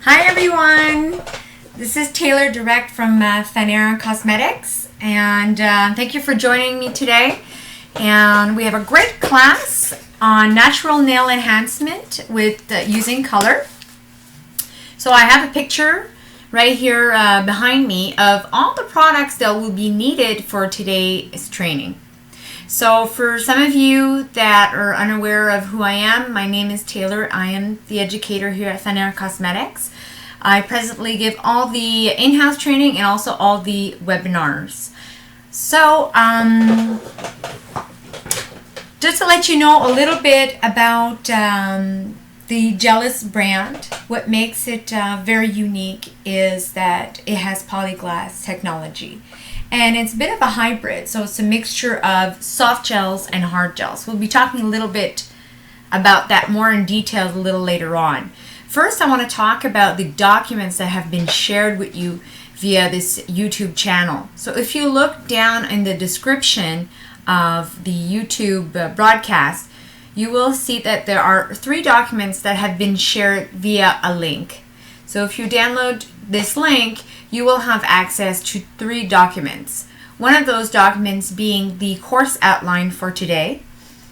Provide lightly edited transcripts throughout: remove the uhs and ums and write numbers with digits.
Hi everyone, this is Taylor Direct from Fanair Cosmetics, and thank you for joining me today. And we have a great class on natural nail enhancement with using color. So I have a picture right here behind me of all the products that will be needed for today's training. So for some of you that are unaware of who I am, my name is Taylor. I am the educator here at Fanair Cosmetics. I presently give all the in-house training and also all the webinars. So just to let you know a little bit about the Gelous brand, what makes it very unique is that it has polyglass technology. And it's a bit of a hybrid, so it's a mixture of soft gels and hard gels. We'll be talking a little bit about that more in detail a little later on. First, I want to talk about the documents that have been shared with you via this YouTube channel. So if you look down in the description of the YouTube broadcast, you will see that there are 3 documents that have been shared via a link. So if you download this link, you will have access to 3 documents. One of those documents being the course outline for today.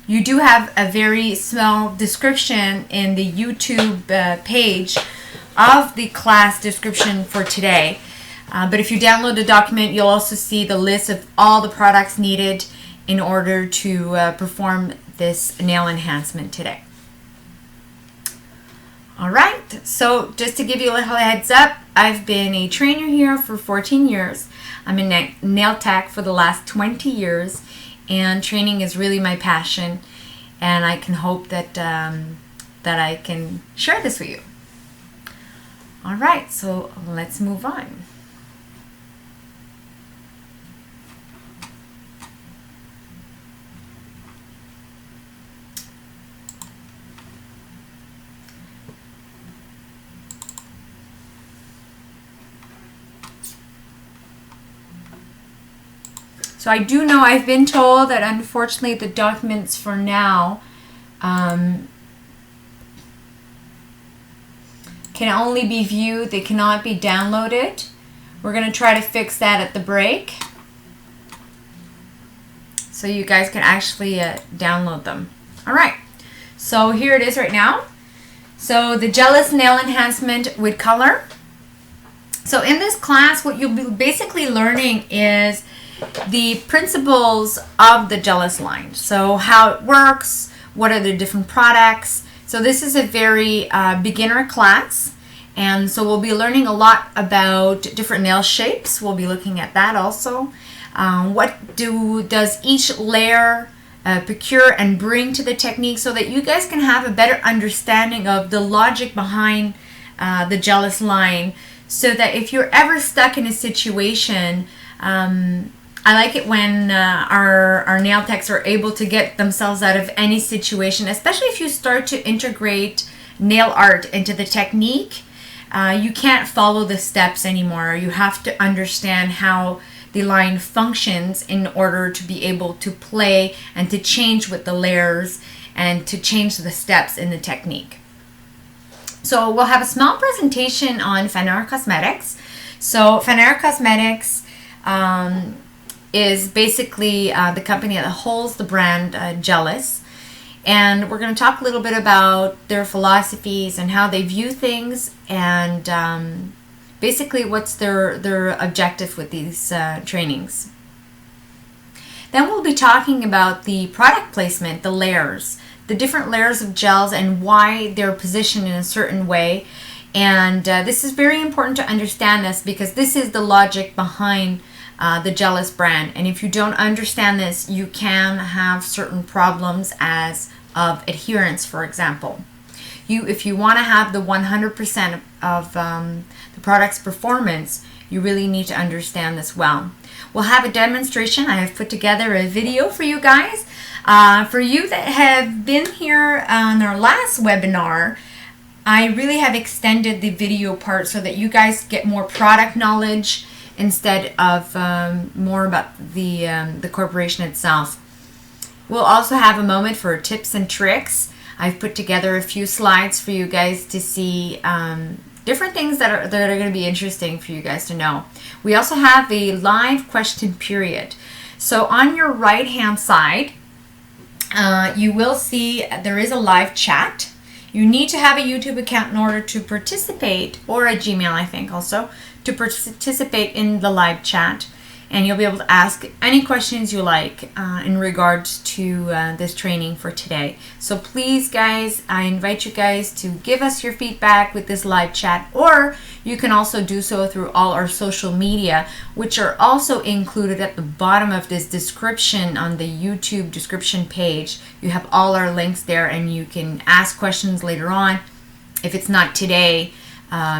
You do have a very small description in the YouTube page of the class description for today. But if you download the document, you'll also see the list of all the products needed in order to perform this nail enhancement today. Alright, so just to give you a little heads up, I've been a trainer here for 14 years. I'm a nail tech for the last 20 years, and training is really my passion, and I can hope that, that I can share this with you. Alright, so let's move on. So I do know, I've been told that unfortunately the documents for now can only be viewed, they cannot be downloaded. We're going to try to fix that at the break so you guys can actually download them. Alright, so here it is right now. So the Gelous Nail Enhancement with Color. So in this class, what you'll be basically learning is the principles of the Gelous line. So how it works, what are the different products. So this is a very beginner class, and so we'll be learning a lot about different nail shapes. We'll be looking at that also. What does each layer procure and bring to the technique, so that you guys can have a better understanding of the logic behind the Gelous line, so that if you're ever stuck in a situation, I like it when our nail techs are able to get themselves out of any situation, especially if you start to integrate nail art into the technique. You can't follow the steps anymore. You have to understand how the line functions in order to be able to play and to change with the layers and to change the steps in the technique. So we'll have a small presentation on Fanair Cosmetics. So Fanair Cosmetics is basically the company that holds the brand Gelous, and we're going to talk a little bit about their philosophies and how they view things, and basically what's their objective with these trainings. Then we'll be talking about the product placement, the layers, the different layers of gels and why they're positioned in a certain way. And this is very important to understand this, because this is the logic behind the Gelous brand. And if you don't understand this, you can have certain problems as of adherence, for example. If you want to have the 100% of the product's performance, you really need to understand this well. We'll have a demonstration. I have put together a video for you guys. For you that have been here on our last webinar, I really have extended the video part so that you guys get more product knowledge instead of more about the corporation itself. We'll also have a moment for tips and tricks. I've put together a few slides for you guys to see different things that are going to be interesting for you guys to know. We also have a live question period. So on your right hand side, you will see there is a live chat. You need to have a YouTube account in order to participate, or a Gmail, I think, also, to participate in the live chat. And you'll be able to ask any questions you like in regards to this training for today. So please, guys, I invite you guys to give us your feedback with this live chat, or you can also do so through all our social media, which are also included at the bottom of this description on the YouTube description page. You have all our links there, and you can ask questions later on. If it's not today,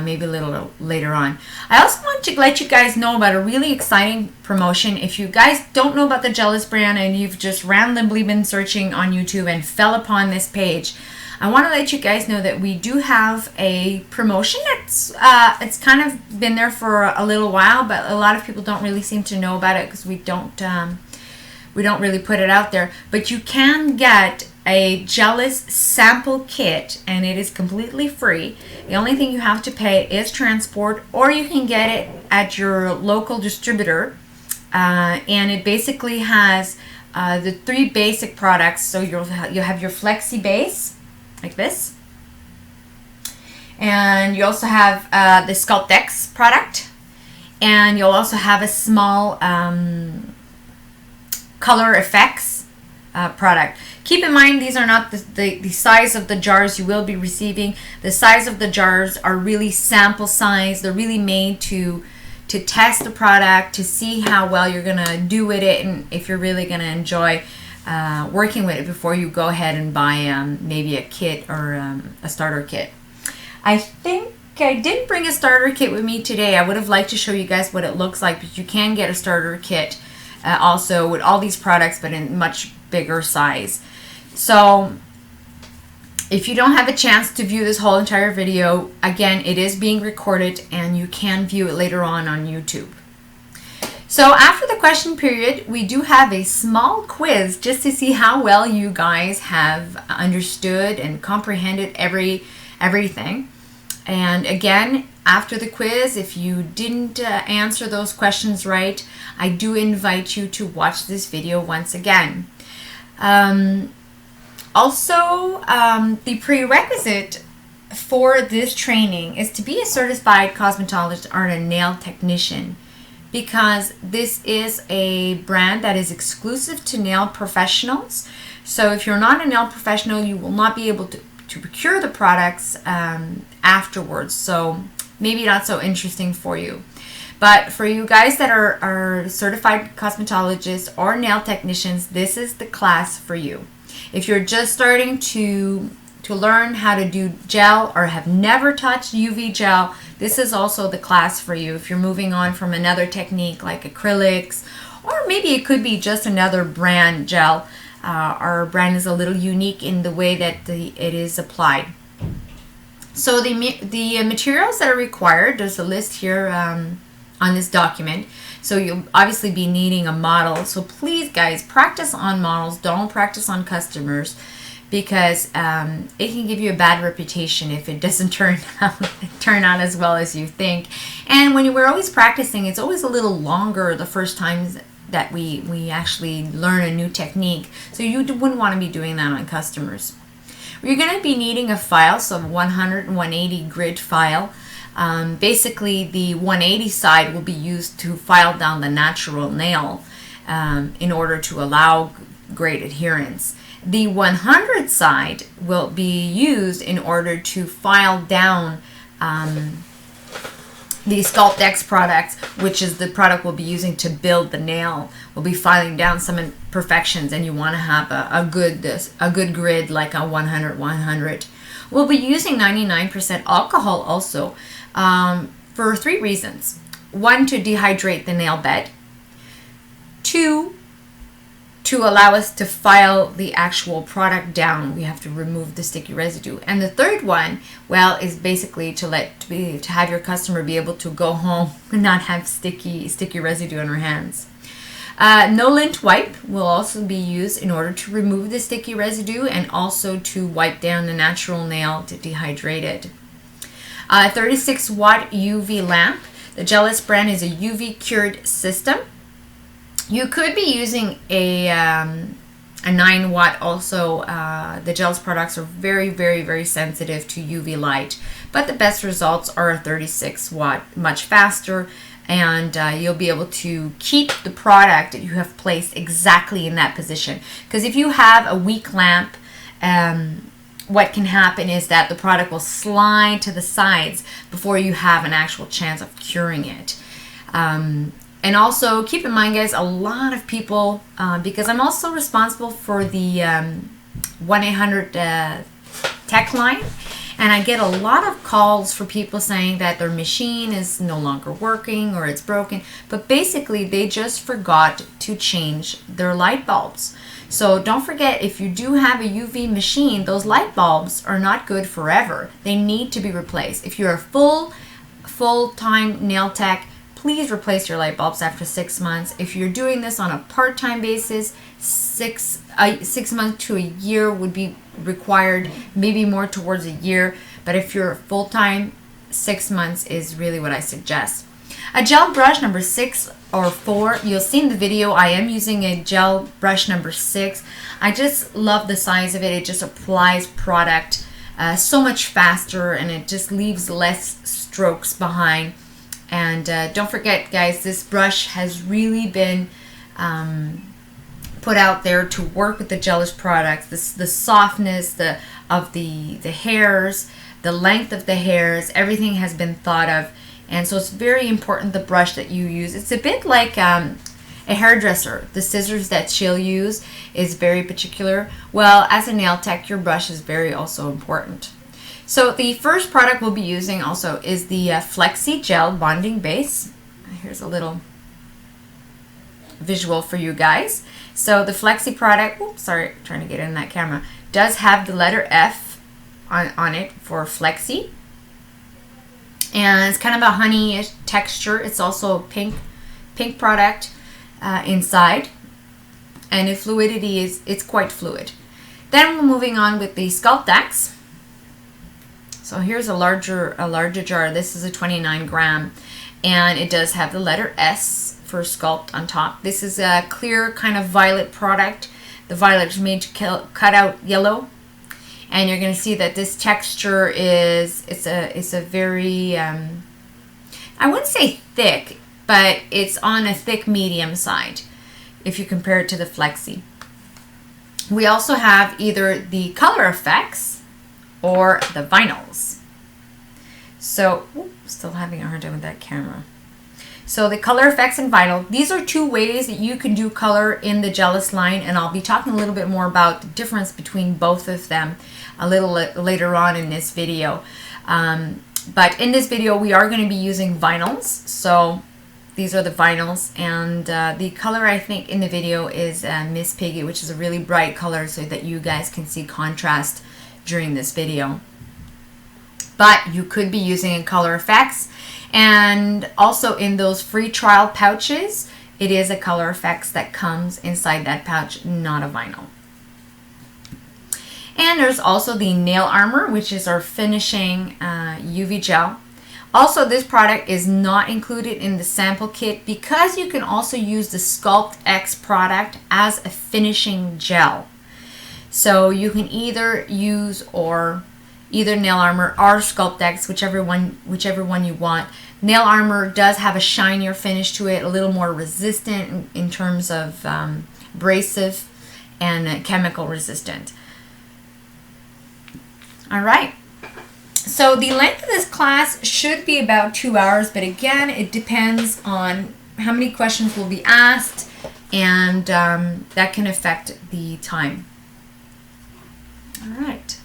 maybe a little later on. I also want to let you guys know about a really exciting promotion. If you guys don't know about the Gelous brand and you've just randomly been searching on YouTube and fell upon this page, I want to let you guys know that we do have a promotion that's it's kind of been there for a little while, but a lot of people don't really seem to know about it because we don't really put it out there. But you can get a Gelous sample kit, and it is completely free. The only thing you have to pay is transport, or you can get it at your local distributor. And it basically has the 3 basic products. So you'll have your Flexi base, like this. And you also have the Sculpt X product. And you'll also have a small color effects product. Keep in mind, these are not the size of the jars you will be receiving. The size of the jars are really sample size. They're really made to test the product, to see how well you're going to do with it, and if you're really going to enjoy working with it before you go ahead and buy maybe a kit or a starter kit. I think I didn't bring a starter kit with me today. I would have liked to show you guys what it looks like, but you can get a starter kit also with all these products, but in much bigger size. So if you don't have a chance to view this whole entire video, again, it is being recorded and you can view it later on YouTube. So after the question period, we do have a small quiz just to see how well you guys have understood and comprehended everything. And again, after the quiz, if you didn't answer those questions right, I do invite you to watch this video once again. Also, the prerequisite for this training is to be a certified cosmetologist or a nail technician, because this is a brand that is exclusive to nail professionals. So if you're not a nail professional, you will not be able to procure the products afterwards. So maybe not so interesting for you. But for you guys that are certified cosmetologists or nail technicians, this is the class for you. If you're just starting to learn how to do gel or have never touched UV gel, this is also the class for you. If you're moving on from another technique like acrylics, or maybe it could be just another brand gel. Our brand is a little unique in the way that it is applied. So the materials that are required, there's a list here on this document. So you'll obviously be needing a model. So please, guys, practice on models. Don't practice on customers, because it can give you a bad reputation if it doesn't turn out as well as you think. And when we're always practicing, it's always a little longer the first times that we actually learn a new technique. So you wouldn't want to be doing that on customers. You're going to be needing a file, so 100 and 180 grid file. Basically, the 180 side will be used to file down the natural nail in order to allow great adherence. The 100 side will be used in order to file down the Sculpt X products, which is the product we'll be using to build the nail. We'll be filing down some imperfections, and you want to have a good grid like a 100-100. We'll be using 99% alcohol also for 3 reasons. 1, to dehydrate the nail bed. 2, to allow us to file the actual product down. We have to remove the sticky residue. And the third one, well, is basically to have your customer be able to go home and not have sticky residue on her hands. No lint wipe will also be used in order to remove the sticky residue and also to wipe down the natural nail to dehydrate it. 36 watt UV lamp. The Gelous brand is a UV cured system. You could be using a 9 watt also. The Gelous products are very sensitive to UV light, but the best results are a 36 watt, much faster, and you'll be able to keep the product that you have placed exactly in that position. Because if you have a weak lamp, what can happen is that the product will slide to the sides before you have an actual chance of curing it. And also keep in mind, guys, a lot of people, because I'm also responsible for the 1-800 tech line, and I get a lot of calls for people saying that their machine is no longer working or it's broken, but basically they just forgot to change their light bulbs. So don't forget, if you do have a UV machine, those light bulbs are not good forever. They need to be replaced. If you're a full-time nail tech, please replace your light bulbs after 6 months. If you're doing this on a part-time basis, 6 months to a year would be required, maybe more towards a year. But if you're full-time, 6 months is really what I suggest. A gel brush number 6 or 4, you'll see in the video I am using a gel brush number 6. I just love the size of it. It just applies product so much faster, and it just leaves less strokes behind. And don't forget, guys, this brush has really been put out there to work with the Gelous products. The softness of the hairs, the length of the hairs, everything has been thought of. And so it's very important, the brush that you use. It's a bit like a hairdresser. The scissors that she'll use is very particular. Well, as a nail tech, your brush is very also important. So the first product we'll be using also is the Flexi Gel Bonding Base. Here's a little visual for you guys. So the Flexi product, oops, sorry, trying to get in that camera, does have the letter F on it for Flexi. And it's kind of a honey texture. It's also a pink product inside. And the fluidity it's quite fluid. Then we're moving on with the Sculpt X. So here's a larger jar. This is a 29 gram, and it does have the letter S for Sculpt on top. This is a clear kind of violet product. The violet is made to cut out yellow, and you're going to see that this texture is it's a very I wouldn't say thick, but it's on a thick medium side if you compare it to the Flexi. We also have either the color effects or the vinyls. So, still having a hard time with that camera. So the color effects and vinyl, these are two ways that you can do color in the Gelous line, and I'll be talking a little bit more about the difference between both of them a little later on in this video. But in this video, we are going to be using vinyls. So these are the vinyls, and the color I think in the video is Miss Piggy, which is a really bright color so that you guys can see contrast during this video. But you could be using color effects, and also in those free trial pouches, it is a color effects that comes inside that pouch, not a vinyl. And there's also the Nail Armor, which is our finishing UV gel. Also, this product is not included in the sample kit because you can also use the Sculpt X product as a finishing gel. So you can either use either Nail Armor or Sculpt X, whichever one you want. Nail Armor does have a shinier finish to it, a little more resistant in terms of abrasive and chemical resistant. All right. So the length of this class should be about 2 hours, but again, it depends on how many questions will be asked, and that can affect the time. All right.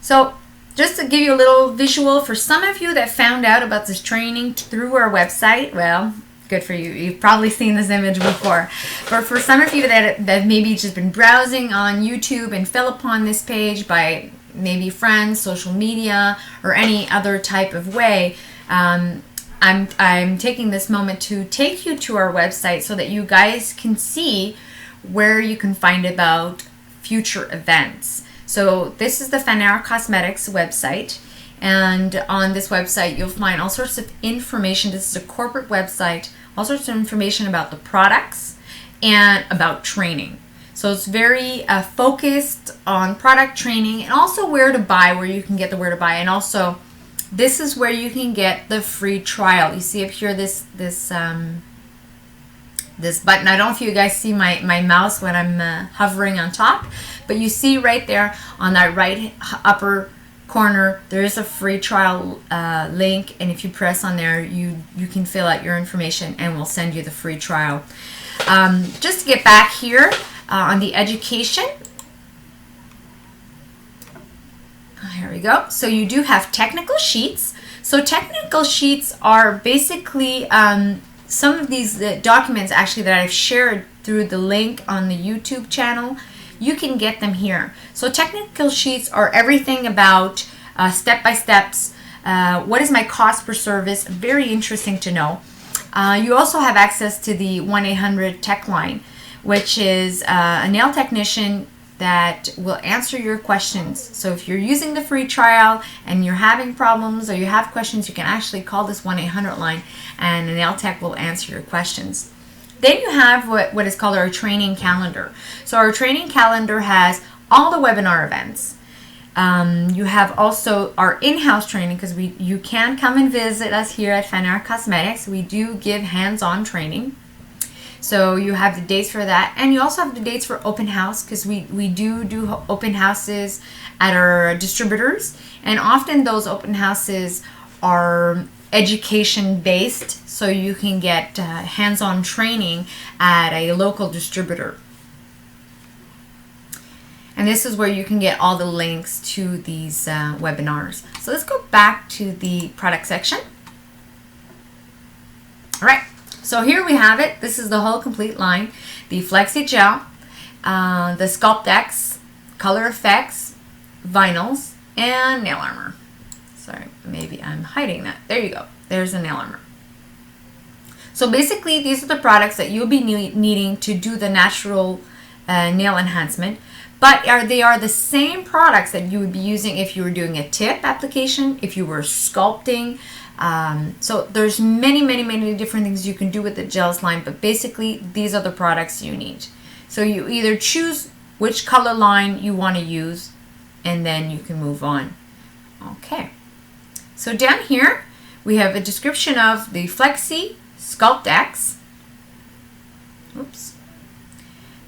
So just to give you a little visual, for some of you that found out about this training through our website, well, good for you. You've probably seen this image before. But for some of you that maybe just been browsing on YouTube and fell upon this page by maybe friends, social media, or any other type of way, I'm taking this moment to take you to our website so that you guys can see where you can find about future events. So this is the Fanair Cosmetiques website. And on this website, you'll find all sorts of information. This is a corporate website, all sorts of information about the products and about training. So it's very focused on product training and also where to buy, where you can get the where to buy. And also, this is where you can get the free trial. You see up here this button. I don't know if you guys see my mouse when I'm hovering on top, but you see right there on that right upper corner, there is a free trial link, and if you press on there, you can fill out your information and we'll send you the free trial. Just to get back here on the education, here we go. So you do have technical sheets. So technical sheets are basically some of these documents actually that I've shared through the link on the YouTube channel. You can get them here. So technical sheets are everything about step-by-steps. What is my cost per service? Very interesting to know. You also have access to the 1-800 tech line, which is a nail technician that will answer your questions. So if you're using the free trial and you're having problems or you have questions, you can actually call this 1-800 line and a nail tech will answer your questions. Then you have what is called our training calendar. So our training calendar has all the webinar events. You have also our in-house training, because you can come and visit us here at Fanair Cosmetiques. We do give hands-on training. So you have the dates for that, and you also have the dates for open house, because we do open houses at our distributors, and often those open houses are education based, so you can get hands-on training at a local distributor. And this is where you can get all the links to these webinars. So let's go back to the product section. All right, so here we have it. This is the whole complete line. The Flexi Gel, the Sculpt X, Color Effects, Vinyls, and Nail Armor. Sorry, maybe I'm hiding that. There you go. There's the nail armor. So basically, these are the products that you'll be needing to do the natural nail enhancement. But they are the same products that you would be using if you were doing a tip application, if you were sculpting. So there's many different things you can do with the gels line. But basically, these are the products you need. So you either choose which color line you want to use, and then you can move on. Okay. So down here, we have a description of the Flexi Sculpt X. Oops.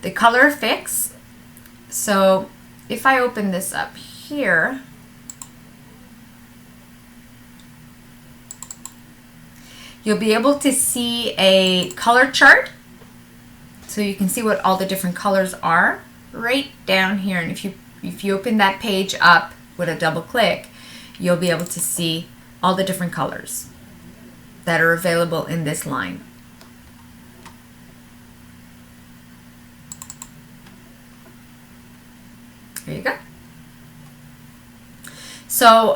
The Color Fix. So if I open this up here, you'll be able to see a color chart. So you can see what all the different colors are right down here. And if you open that page up with a double click, you'll be able to see all the different colors that are available in this line. There you go. So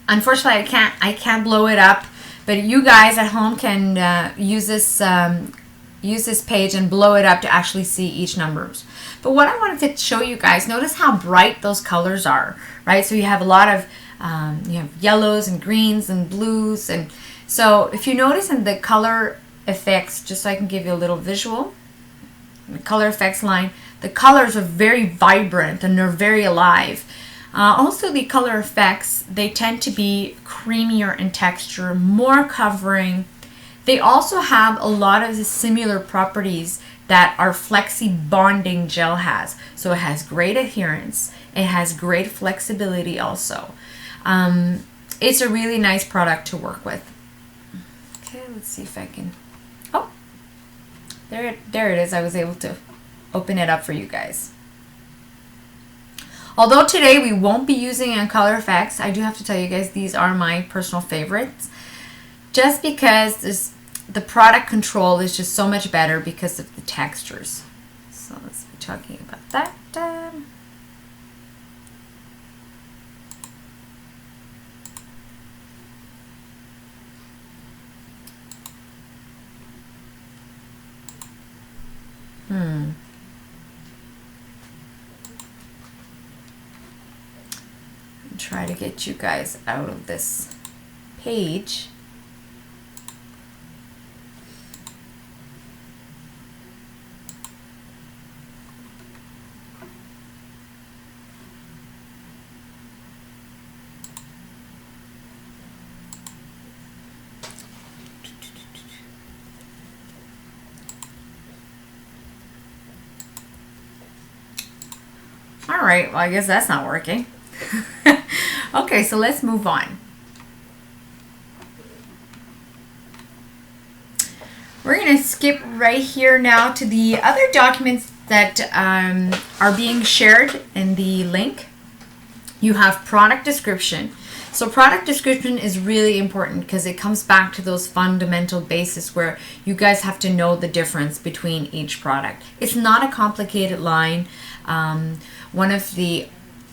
unfortunately, I can't blow it up, but you guys at home can use this page and blow it up to actually see each numbers. But what I wanted to show you guys, notice how bright those colors are, right? So you have a lot of you have yellows and greens and blues, and so if you notice in the color effects, just so I can give you a little visual, the color effects line, the colors are very vibrant and they're very alive. Also, the color effects, they tend to be creamier in texture, more covering. They also have a lot of the similar properties that our Flexi Bonding Gel has. So it has great adherence. It has great flexibility also. It's a really nice product to work with. Okay, let's see if I can... Oh, there it is. I was able to open it up for you guys. Although today we won't be using on color effects, I do have to tell you guys these are my personal favorites. Just because the product control is just so much better because of the textures. So let's be talking about that. try to get you guys out of this page. All right, well, I guess that's not working. Okay, so let's move on. We're going to skip right here now to the other documents that are being shared in the link. You have product description. So product description is really important because it comes back to those fundamental bases where you guys have to know the difference between each product. It's not a complicated line. One of the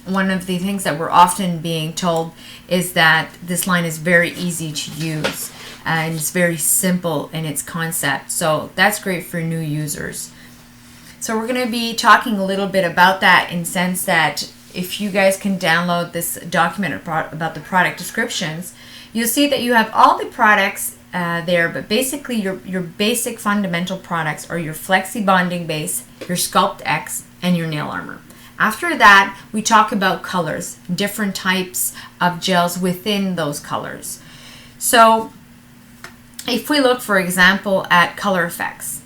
things that we're often being told is that this line is very easy to use and it's very simple in its concept. So that's great for new users. So we're going to be talking a little bit about that in the sense that if you guys can download this document about the product descriptions, you'll see that you have all the products there, but basically your basic fundamental products are your Flexi Bonding Base, your Sculpt X, and your Nail Armor. After that, we talk about colors, different types of gels within those colors. So if we look, for example, at color effects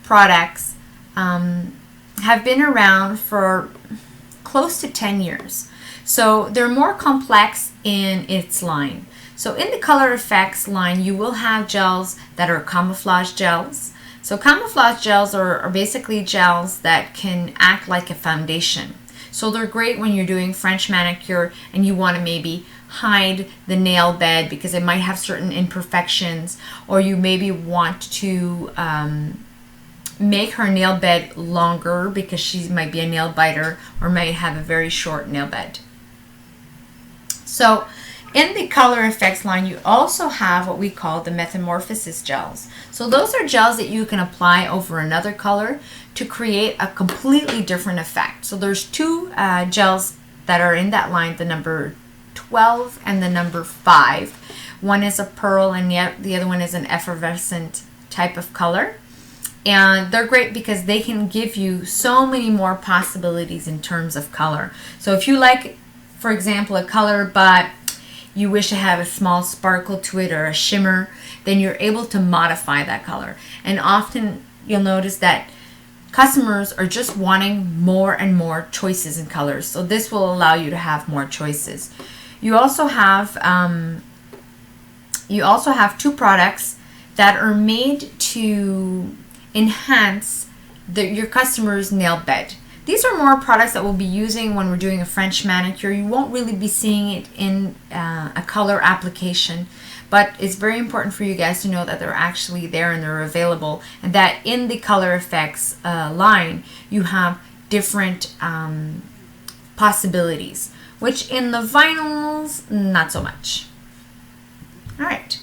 products have been around for close to 10 years. So they're more complex in its line. So in the color effects line, you will have gels that are camouflage gels. So camouflage gels are basically gels that can act like a foundation. So they're great when you're doing French manicure and you want to maybe hide the nail bed because it might have certain imperfections, or you maybe want to make her nail bed longer because she might be a nail biter or might have a very short nail bed. So in the color effects line, you also have what we call the metamorphosis gels. So those are gels that you can apply over another color to create a completely different effect. So there's two gels that are in that line, the number 12 and the number 5. One is a pearl and the other one is an effervescent type of color. And they're great because they can give you so many more possibilities in terms of color. So if you like, for example, a color but you wish to have a small sparkle to it or a shimmer, then you're able to modify that color. And often you'll notice that customers are just wanting more and more choices in colors. So this will allow you to have more choices. You also have two products that are made to enhance your customer's nail bed. These are more products that we'll be using when we're doing a French manicure. You won't really be seeing it in a color application, but it's very important for you guys to know that they're actually there and they're available, and that in the color effects line you have different possibilities, which in the vinyls, not so much. All right.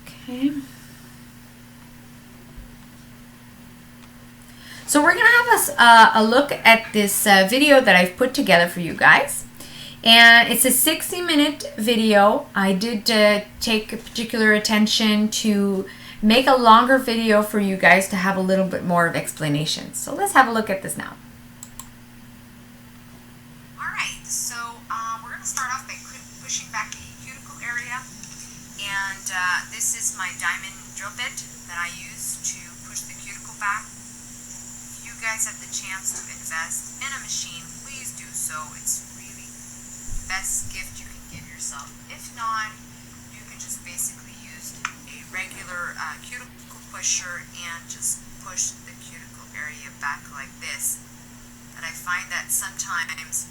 Okay. So we're going to have a look at this video that I've put together for you guys. And it's a 60-minute video. I did take particular attention to make a longer video for you guys to have a little bit more of explanation. So let's have a look at this now. Alright, so we're going to start off by pushing back the cuticle area. And this is my diamond drill bit that I use to push the cuticle back. If you guys have the chance to invest in a machine, please do so. It's really the best gift you can give yourself. If not, you can just basically use a regular cuticle pusher and just push the cuticle area back like this. But I find that sometimes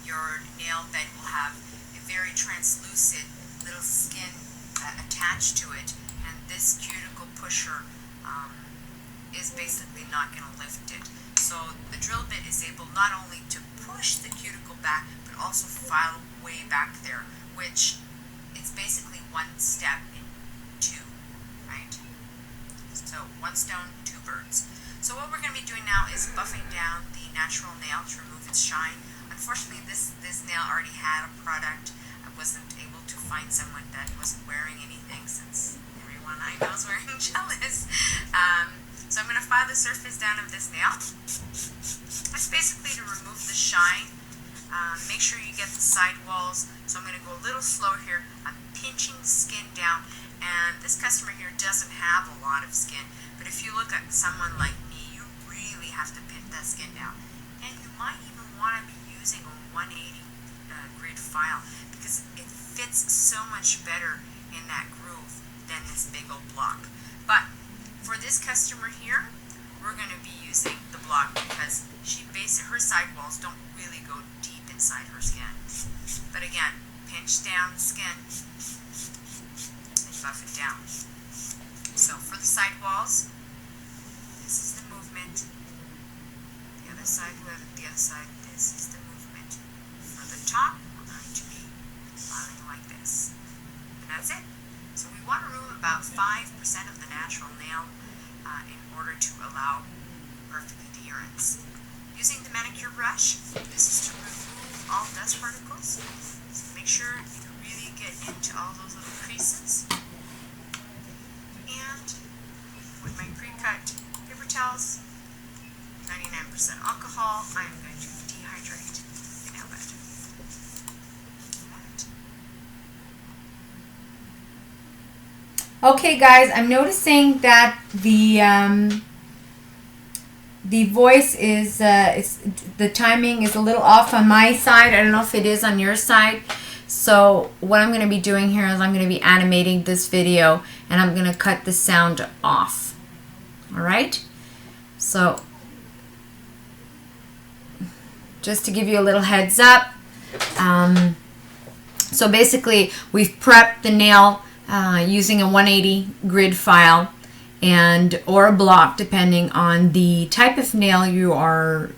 your nail bed will have a very translucent little skin attached to it, and this cuticle pusher is basically not going to lift it. So the drill bit is able not only to push the cuticle back, but also file way back there, which is basically one step in two, right? So one stone, two birds. So what we're going to be doing now is buffing down the natural nail to remove its shine. Unfortunately, this nail already had a product. I wasn't able to find someone that wasn't wearing anything since everyone I know is wearing Gelous. So I'm going to file the surface down of this nail. It's basically to remove the shine. Make sure you get the side walls. So I'm going to go a little slower here. I'm pinching the skin down. And this customer here doesn't have a lot of skin. But if you look at someone like me, you really have to pinch that skin down. And you might even want to be using a 180 grid file because it fits so much better in that groove than this big old block. But for this customer here, we're going to be using the block because her side walls don't really go deep inside her skin. But again, pinch down the skin and buff it down. So for the side walls, this is the movement. The other side, this is the movement. For the top, we're going to be filing like this. And that's it. So we want to remove about 5% of the natural nail in order to allow perfect adherence. Using the manicure brush, this is to remove all dust particles. So make sure you really get into all those little creases. And with my pre-cut paper towels, 99% alcohol, I'm going to dehydrate the nail bed. Okay guys, I'm noticing that the voice is, the timing is a little off on my side. I don't know if it is on your side. So what I'm going to be doing here is I'm going to be animating this video and I'm going to cut the sound off. Alright? So just to give you a little heads up, so basically we've prepped the nail using a 180 grid file and or a block depending on the type of nail you are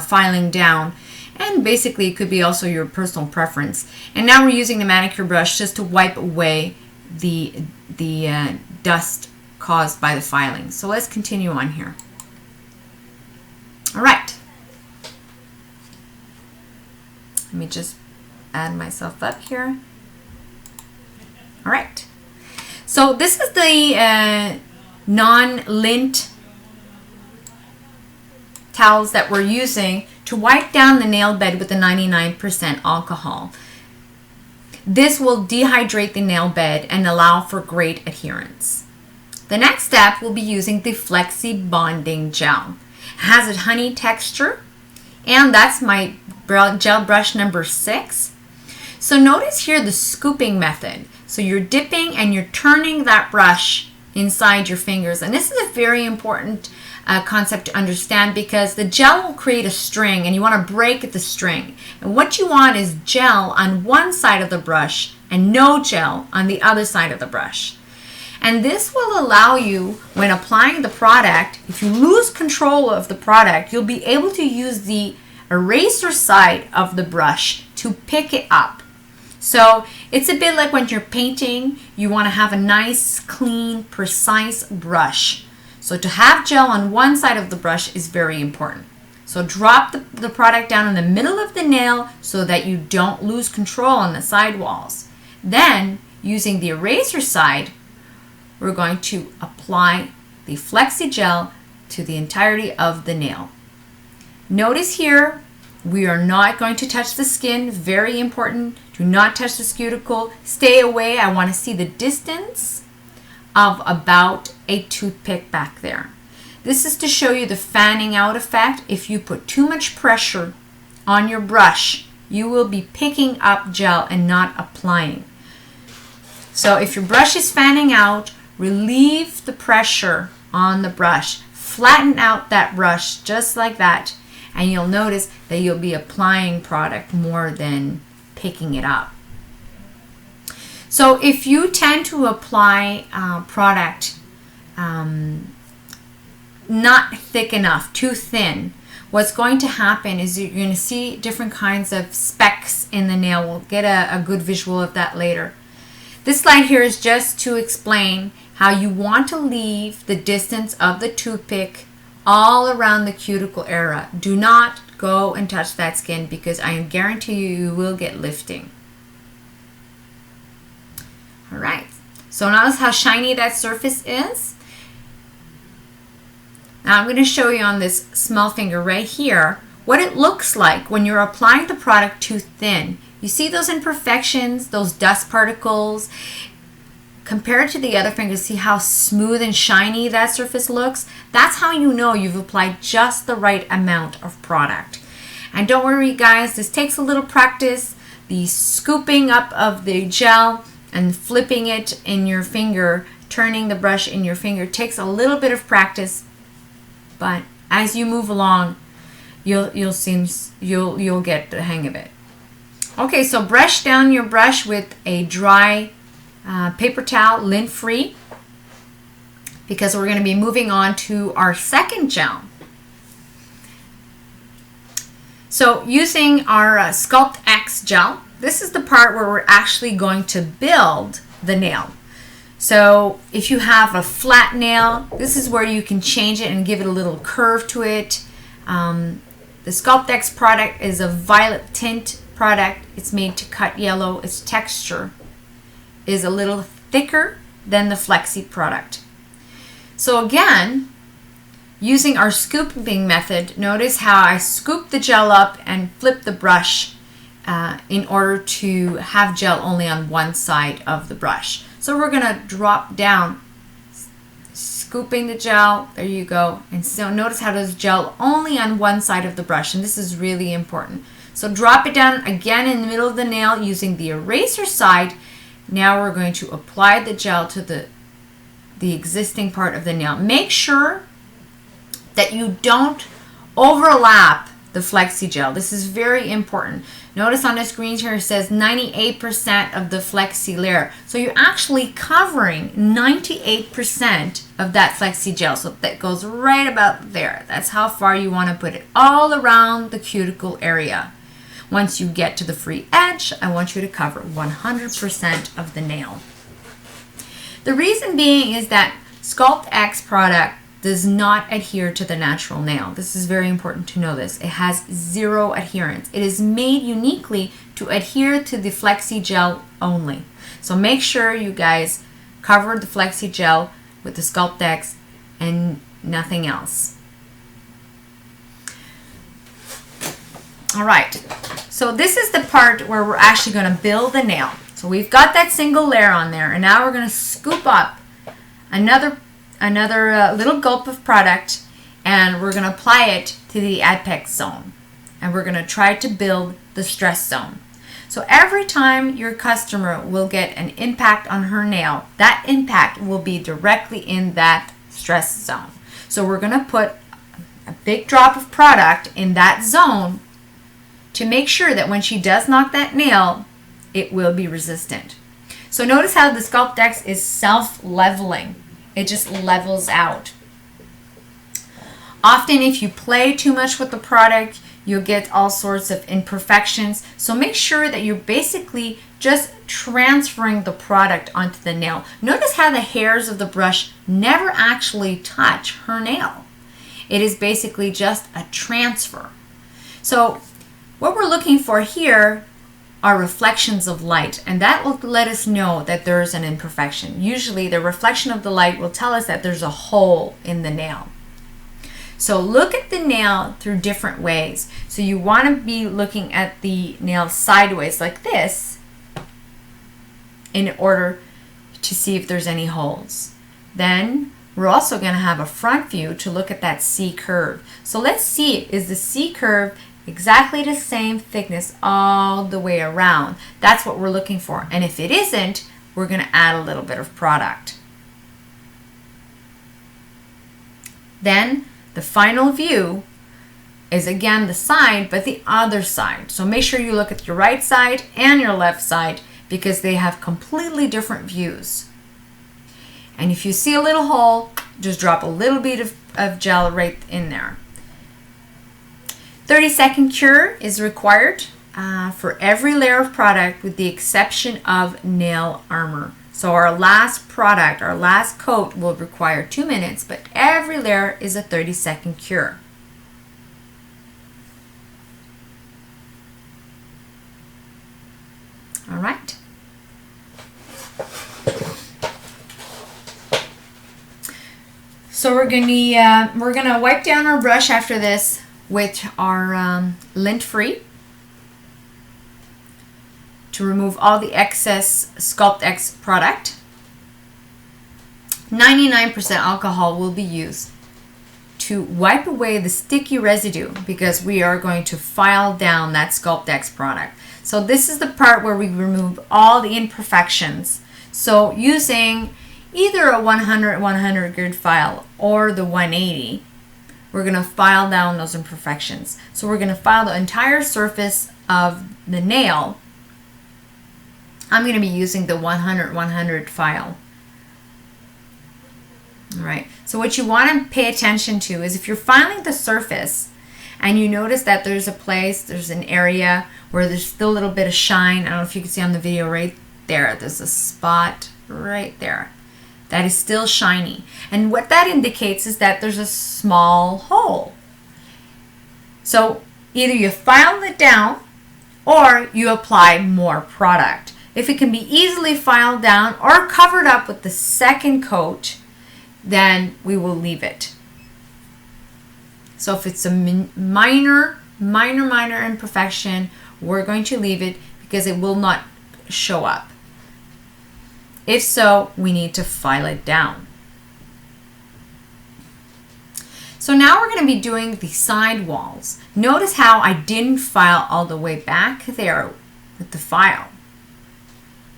filing down, and basically it could be also your personal preference. And now we're using the manicure brush just to wipe away the dust caused by the filing. So let's continue on here. All right, let me just add myself up here. All right, so this is the non-lint towels that we're using to wipe down the nail bed with the 99% alcohol. This will dehydrate the nail bed and allow for great adherence. The next step, we'll be using the Flexi Bonding Gel. It has a honey texture, and that's my gel brush number 6. So notice here the scooping method. So you're dipping and you're turning that brush inside your fingers, and this is a very important concept to understand because the gel will create a string and you want to break the string, and what you want is gel on one side of the brush and no gel on the other side of the brush. And this will allow you, when applying the product, if you lose control of the product, you'll be able to use the eraser side of the brush to pick it up. So it's a bit like when you're painting, you want to have a nice, clean, precise brush. So to have gel on one side of the brush is very important. So drop the product down in the middle of the nail so that you don't lose control on the side walls. Then, using the eraser side, we're going to apply the Flexi Gel to the entirety of the nail. Notice here, we are not going to touch the skin. Very important. Do not touch the cuticle. Stay away. I want to see the distance of about a toothpick back there. This is to show you the fanning out effect. If you put too much pressure on your brush, you will be picking up gel and not applying. So if your brush is fanning out, relieve the pressure on the brush. Flatten out that brush just like that. And you'll notice that you'll be applying product more than picking it up. So if you tend to apply product not thick enough, too thin, what's going to happen is you're going to see different kinds of specks in the nail. We'll get a good visual of that later. This slide here is just to explain how you want to leave the distance of the toothpick all around the cuticle area. Do not go and touch that skin because I guarantee you will get lifting. All right, so notice how shiny that surface is. Now I'm going to show you on this small finger right here what it looks like when you're applying the product too thin. You see those imperfections, those dust particles? Compared to the other finger, see how smooth and shiny that surface looks? That's how you know you've applied just the right amount of product. And don't worry guys, this takes a little practice. The scooping up of the gel and flipping it in your finger, turning the brush in your finger takes a little bit of practice, but as you move along, you'll get the hang of it. Okay, so brush down your brush with a dry paper towel, lint free, because we're going to be moving on to our second gel. So using our Sculpt X gel, this is the part where we're actually going to build the nail. So if you have a flat nail, this is where you can change it and give it a little curve to it. The Sculpt X product is a violet tint product. It's made to cut yellow. Its texture is a little thicker than the Flexi product. So again, using our scooping method, notice how I scoop the gel up and flip the brush in order to have gel only on one side of the brush. So we're gonna drop down, scooping the gel, there you go. And so notice how there's gel only on one side of the brush, and this is really important. So drop it down again in the middle of the nail using the eraser side. Now we're going to apply the gel to the existing part of the nail. Make sure that you don't overlap the Flexi gel. This is very important. Notice on the screen here it says 98% of the Flexi layer. So you're actually covering 98% of that Flexi gel. So that goes right about there. That's how far you want to put it, all around the cuticle area. Once you get to the free edge, I want you to cover 100% of the nail. The reason being is that Sculpt X product does not adhere to the natural nail. This is very important to know this. It has zero adherence. It is made uniquely to adhere to the Flexi gel only. So make sure you guys cover the Flexi gel with the Sculpt X and nothing else. All right, so this is the part where we're actually going to build the nail. So we've got that single layer on there, and now we're going to scoop up another little gulp of product, and we're going to apply it to the apex zone, and we're going to try to build the stress zone. So every time your customer will get an impact on her nail, that impact will be directly in that stress zone. So we're going to put a big drop of product in that zone to make sure that when she does knock that nail, it will be resistant. So notice how the Sculpt X is self-leveling. It just levels out. Often if you play too much with the product, you'll get all sorts of imperfections. So make sure that you're basically just transferring the product onto the nail. Notice how the hairs of the brush never actually touch her nail. It is basically just a transfer. So what we're looking for here are reflections of light, and that will let us know that there's an imperfection. Usually the reflection of the light will tell us that there's a hole in the nail. So look at the nail through different ways. So you want to be looking at the nail sideways like this in order to see if there's any holes. Then we're also going to have a front view to look at that C curve. So let's see, is the C curve exactly the same thickness all the way around? That's what we're looking for. And if it isn't, we're going to add a little bit of product. Then the final view is again the side, but the other side. So make sure you look at your right side and your left side because they have completely different views. And if you see a little hole, just drop a little bit of gel right in there. 30-second cure is required for every layer of product with the exception of nail armor. So our last product, our last coat will require 2 minutes, but every layer is a 30-second cure. All right. So we're gonna wipe down our brush after this with our lint-free to remove all the excess Sculpt X product. 99% alcohol will be used to wipe away the sticky residue because we are going to file down that Sculpt X product. So this is the part where we remove all the imperfections. So using either a 100 grit file or the 180, we're going to file down those imperfections. So we're going to file the entire surface of the nail. I'm going to be using the 100 file. All right. So what you want to pay attention to is if you're filing the surface and you notice that there's an area where there's still a little bit of shine. I don't know if you can see on the video right there. There's a spot right there that is still shiny. And what that indicates is that there's a small hole. So either you file it down or you apply more product. If it can be easily filed down or covered up with the second coat, then we will leave it. So if it's a minor imperfection, we're going to leave it because it will not show up. If so, we need to file it down. So now we're going to be doing the side walls. Notice how I didn't file all the way back there with the file,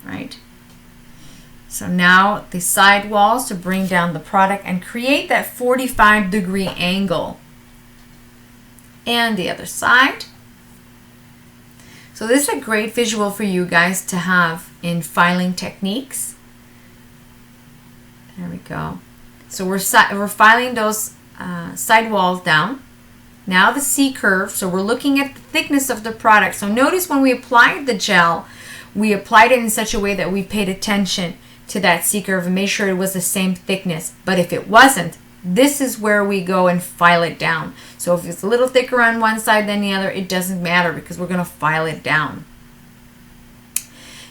right? So now the side walls to bring down the product and create that 45-degree angle. And the other side. So this is a great visual for you guys to have in filing techniques. There we go. So we're filing those side walls down. Now the C curve. So we're looking at the thickness of the product. So notice when we applied the gel, we applied it in such a way that we paid attention to that C curve and made sure it was the same thickness. But if it wasn't, this is where we go and file it down. So if it's a little thicker on one side than the other, it doesn't matter because we're going to file it down.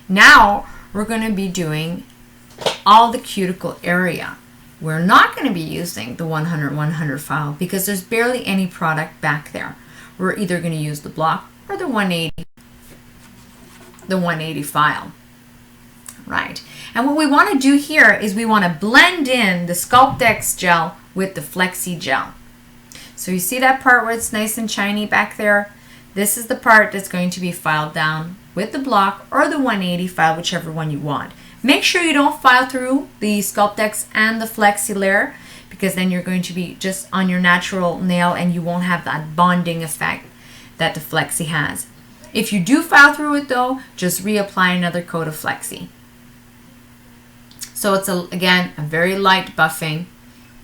Now we're going to be doing all the cuticle area. We're not going to be using the 100 file because there's barely any product back there. We're either going to use the block or the 180 file. Right. And what we want to do here is we want to blend in the Sculpt X gel with the Flexi gel. So you see that part where it's nice and shiny back there? This is the part that's going to be filed down with the block or the 180 file, whichever one you want. Make sure you don't file through the Sculpt X and the Flexi layer because then you're going to be just on your natural nail and you won't have that bonding effect that the Flexi has. If you do file through it though, just reapply another coat of Flexi. So it's, again, a very light buffing.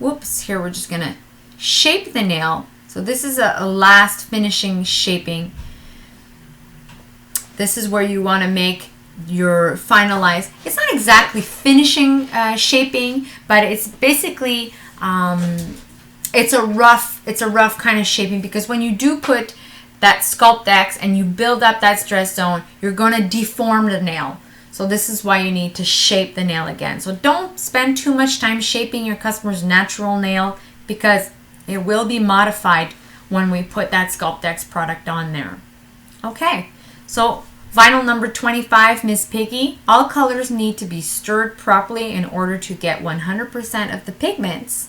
Whoops, here we're just going to shape the nail. So this is a last finishing shaping. This is where you want to make your finalize. It's not exactly finishing shaping, but it's basically, it's a rough kind of shaping because when you do put that Sculpt X and you build up that stress zone, you're going to deform the nail. So this is why you need to shape the nail again. So don't spend too much time shaping your customer's natural nail because it will be modified when we put that Sculpt X product on there. Okay, so vinyl number 25, Miss Piggy. All colors need to be stirred properly in order to get 100% of the pigments.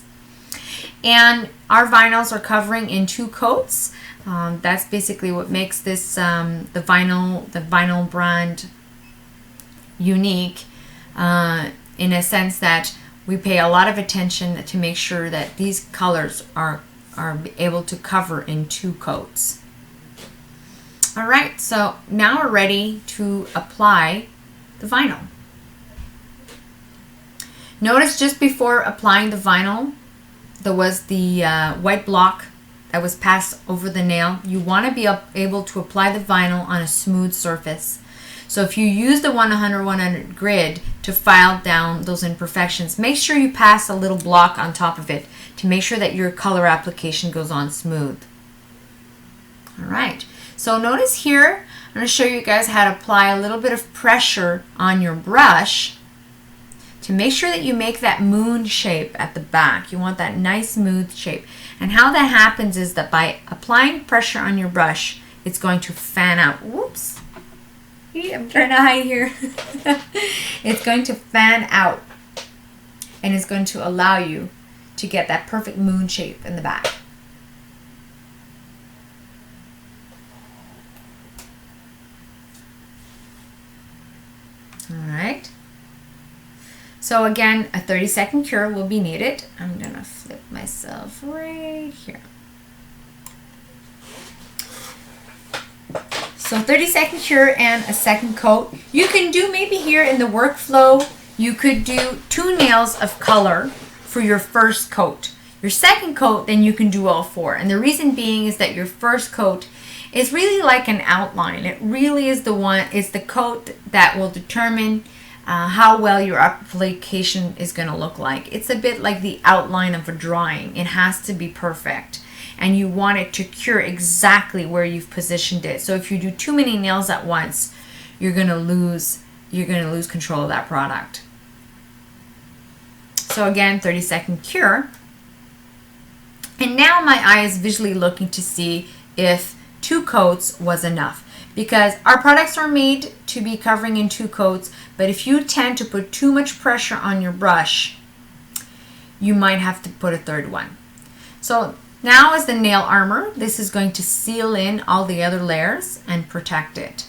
And our vinyls are covering in 2 coats. That's basically what makes this the vinyl brand unique in a sense that we pay a lot of attention to make sure that these colors are able to cover in 2 coats. All right, so now we're ready to apply the vinyl. Notice just before applying the vinyl, there was the white block that was passed over the nail, you want to be able to apply the vinyl on a smooth surface. So if you use the 100-100 grid to file down those imperfections, make sure you pass a little block on top of it to make sure that your color application goes on smooth. All right, so notice here, I'm going to show you guys how to apply a little bit of pressure on your brush to make sure that you make that moon shape at the back. You want that nice smooth shape. And how that happens is that by applying pressure on your brush, it's going to fan out. Whoops. I'm trying to hide here. It's going to fan out, and it's going to allow you to get that perfect moon shape in the back. All right. So again, a 30-second cure will be needed. I'm gonna flip myself right here. So 30-second cure and a second coat. You can do maybe here in the workflow, you could do 2 nails of color for your first coat. Your second coat, then you can do all 4. And the reason being is that your first coat is really like an outline. It really is the coat that will determine how well your application is going to look like. It's a bit like the outline of a drawing. It has to be perfect, and you want it to cure exactly where you've positioned it. So if you do too many nails at once, you're going to lose control of that product. So again, 30-second cure. And now my eye is visually looking to see if 2 coats was enough, because our products are made to be covering in 2 coats, but if you tend to put too much pressure on your brush, you might have to put a 3rd one. So now is the nail armor. This is going to seal in all the other layers and protect it.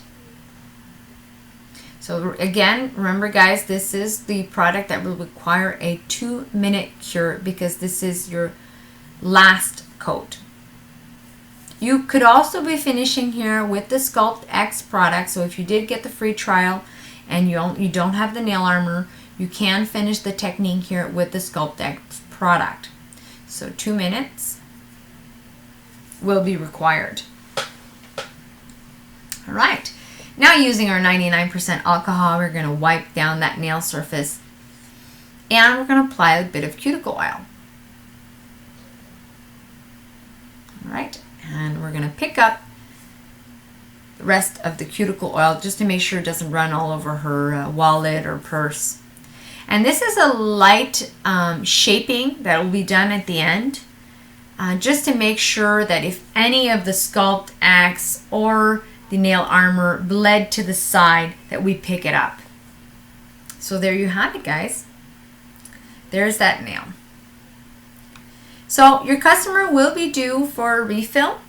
So again, remember guys, this is the product that will require a 2-minute cure because this is your last coat. You could also be finishing here with the Sculpt X product. So if you did get the free trial and you don't have the nail armor, you can finish the technique here with the Sculpt X product. So 2 minutes will be required. All right, now using our 99% alcohol, we're going to wipe down that nail surface, and we're going to apply a bit of cuticle oil. All right, and we're going to pick up the rest of the cuticle oil just to make sure it doesn't run all over her wallet or purse. And this is a light shaping that will be done at the end, just to make sure that if any of the Sculpt X or the nail armor bled to the side, that we pick it up. So there you have it, guys. There's that nail. So your customer will be due for a refill.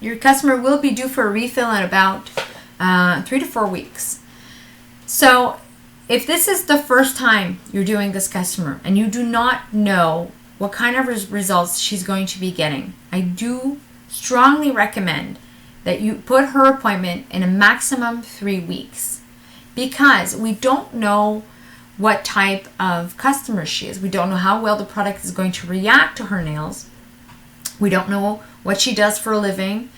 Your customer will be due for a refill in about 3 to 4 weeks. So if this is the first time you're doing this customer and you do not know what kind of results she's going to be getting, I do strongly recommend that you put her appointment in a maximum 3 weeks, because we don't know what type of customer she is. We don't know how well the product is going to react to her nails. We don't know what she does for a living.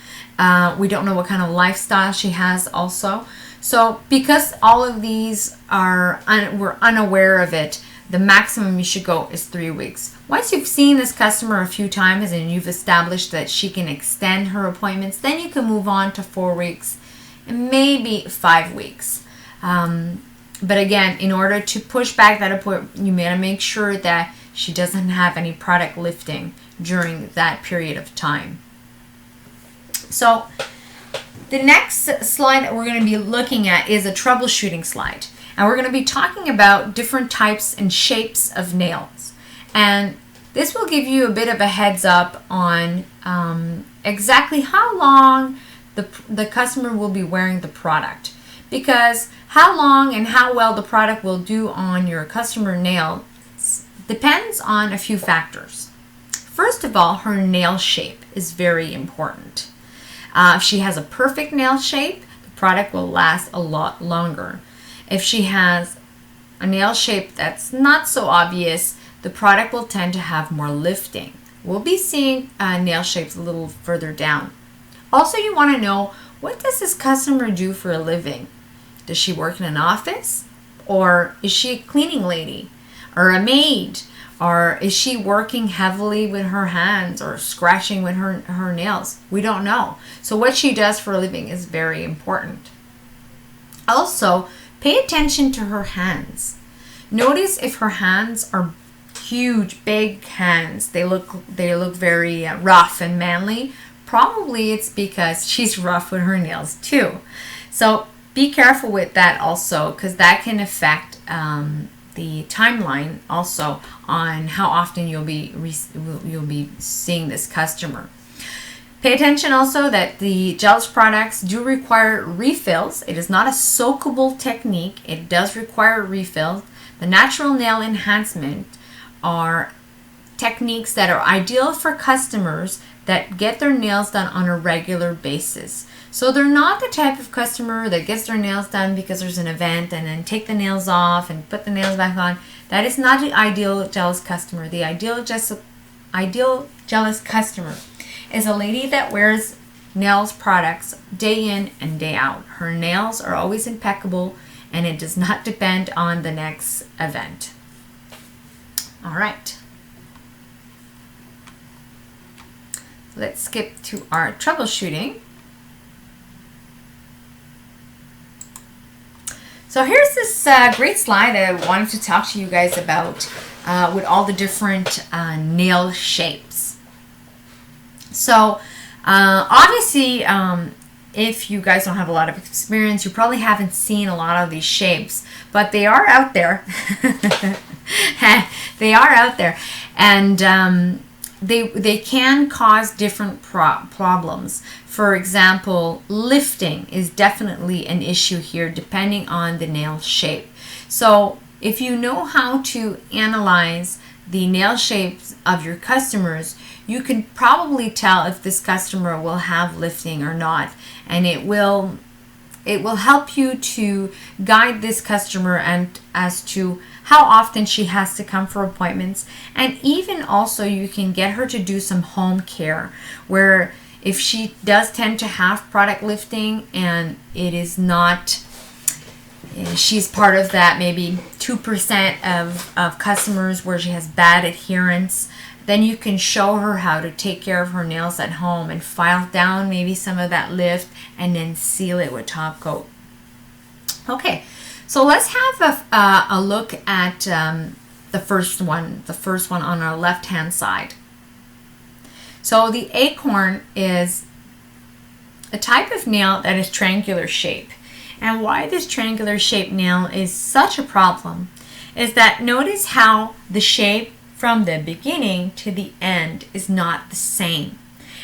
We don't know what kind of lifestyle she has also. So because all of these we're unaware of it, the maximum you should go is 3 weeks. Once you've seen this customer a few times and you've established that she can extend her appointments, then you can move on to 4 weeks and maybe 5 weeks. But again, in order to push back that appointment, you gotta make sure that she doesn't have any product lifting during that period of time. So the next slide that we're going to be looking at is a troubleshooting slide. And we're going to be talking about different types and shapes of nails. And this will give you a bit of a heads up on exactly how long the customer will be wearing the product. Because how long and how well the product will do on your customer nail depends on a few factors. First of all, her nail shape is very important. If she has a perfect nail shape, the product will last a lot longer. If she has a nail shape that's not so obvious, the product will tend to have more lifting. We'll be seeing nail shapes a little further down. Also, you want to know, what does this customer do for a living? Does she work in an office? Or is she a cleaning lady? Or a maid? Or is she working heavily with her hands or scratching with her nails? We don't know. So what she does for a living is very important. Also, pay attention to her hands. Notice if her hands are huge, big hands. They look very rough and manly. Probably it's because she's rough with her nails too. So be careful with that also, because that can affect the timeline also on how often you'll be seeing this customer. Pay attention also that the Gelous products do require refills. It is not a soakable technique. It does require refills. The natural nail enhancement are techniques that are ideal for customers that get their nails done on a regular basis. So they're not the type of customer that gets their nails done because there's an event and then take the nails off and put the nails back on. That is not the ideal Gelous customer. The ideal Gelous customer is a lady that wears nails products day in and day out. Her nails are always impeccable and it does not depend on the next event. All right. Let's skip to our troubleshooting. So here's this great slide that I wanted to talk to you guys about with all the different nail shapes. So obviously, if you guys don't have a lot of experience, you probably haven't seen a lot of these shapes, but they are out there. They are out there, and they can cause different problems. For example, lifting is definitely an issue here depending on the nail shape. So if you know how to analyze the nail shapes of your customers, you can probably tell if this customer will have lifting or not, and it will help you to guide this customer and as to how often she has to come for appointments. And even also you can get her to do some home care, where if she does tend to have product lifting and it is not, she's part of that maybe 2% of customers where she has bad adherence, then you can show her how to take care of her nails at home and file down maybe some of that lift and then seal it with top coat. Okay, so let's have a look at the first one on our left hand side. So the acorn is a type of nail that is triangular shape. And why this triangular shaped nail is such a problem is that notice how the shape from the beginning to the end is not the same.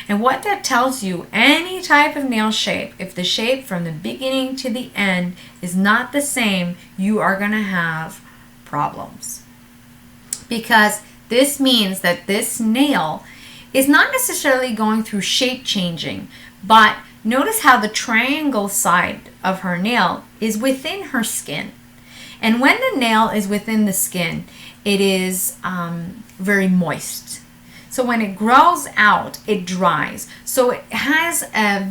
And what that tells you, any type of nail shape, if the shape from the beginning to the end is not the same, you are going to have problems. Because this means that this nail is not necessarily going through shape changing, but notice how the triangle side of her nail is within her skin. And when the nail is within the skin, it is very moist. So when it grows out, it dries. So it has a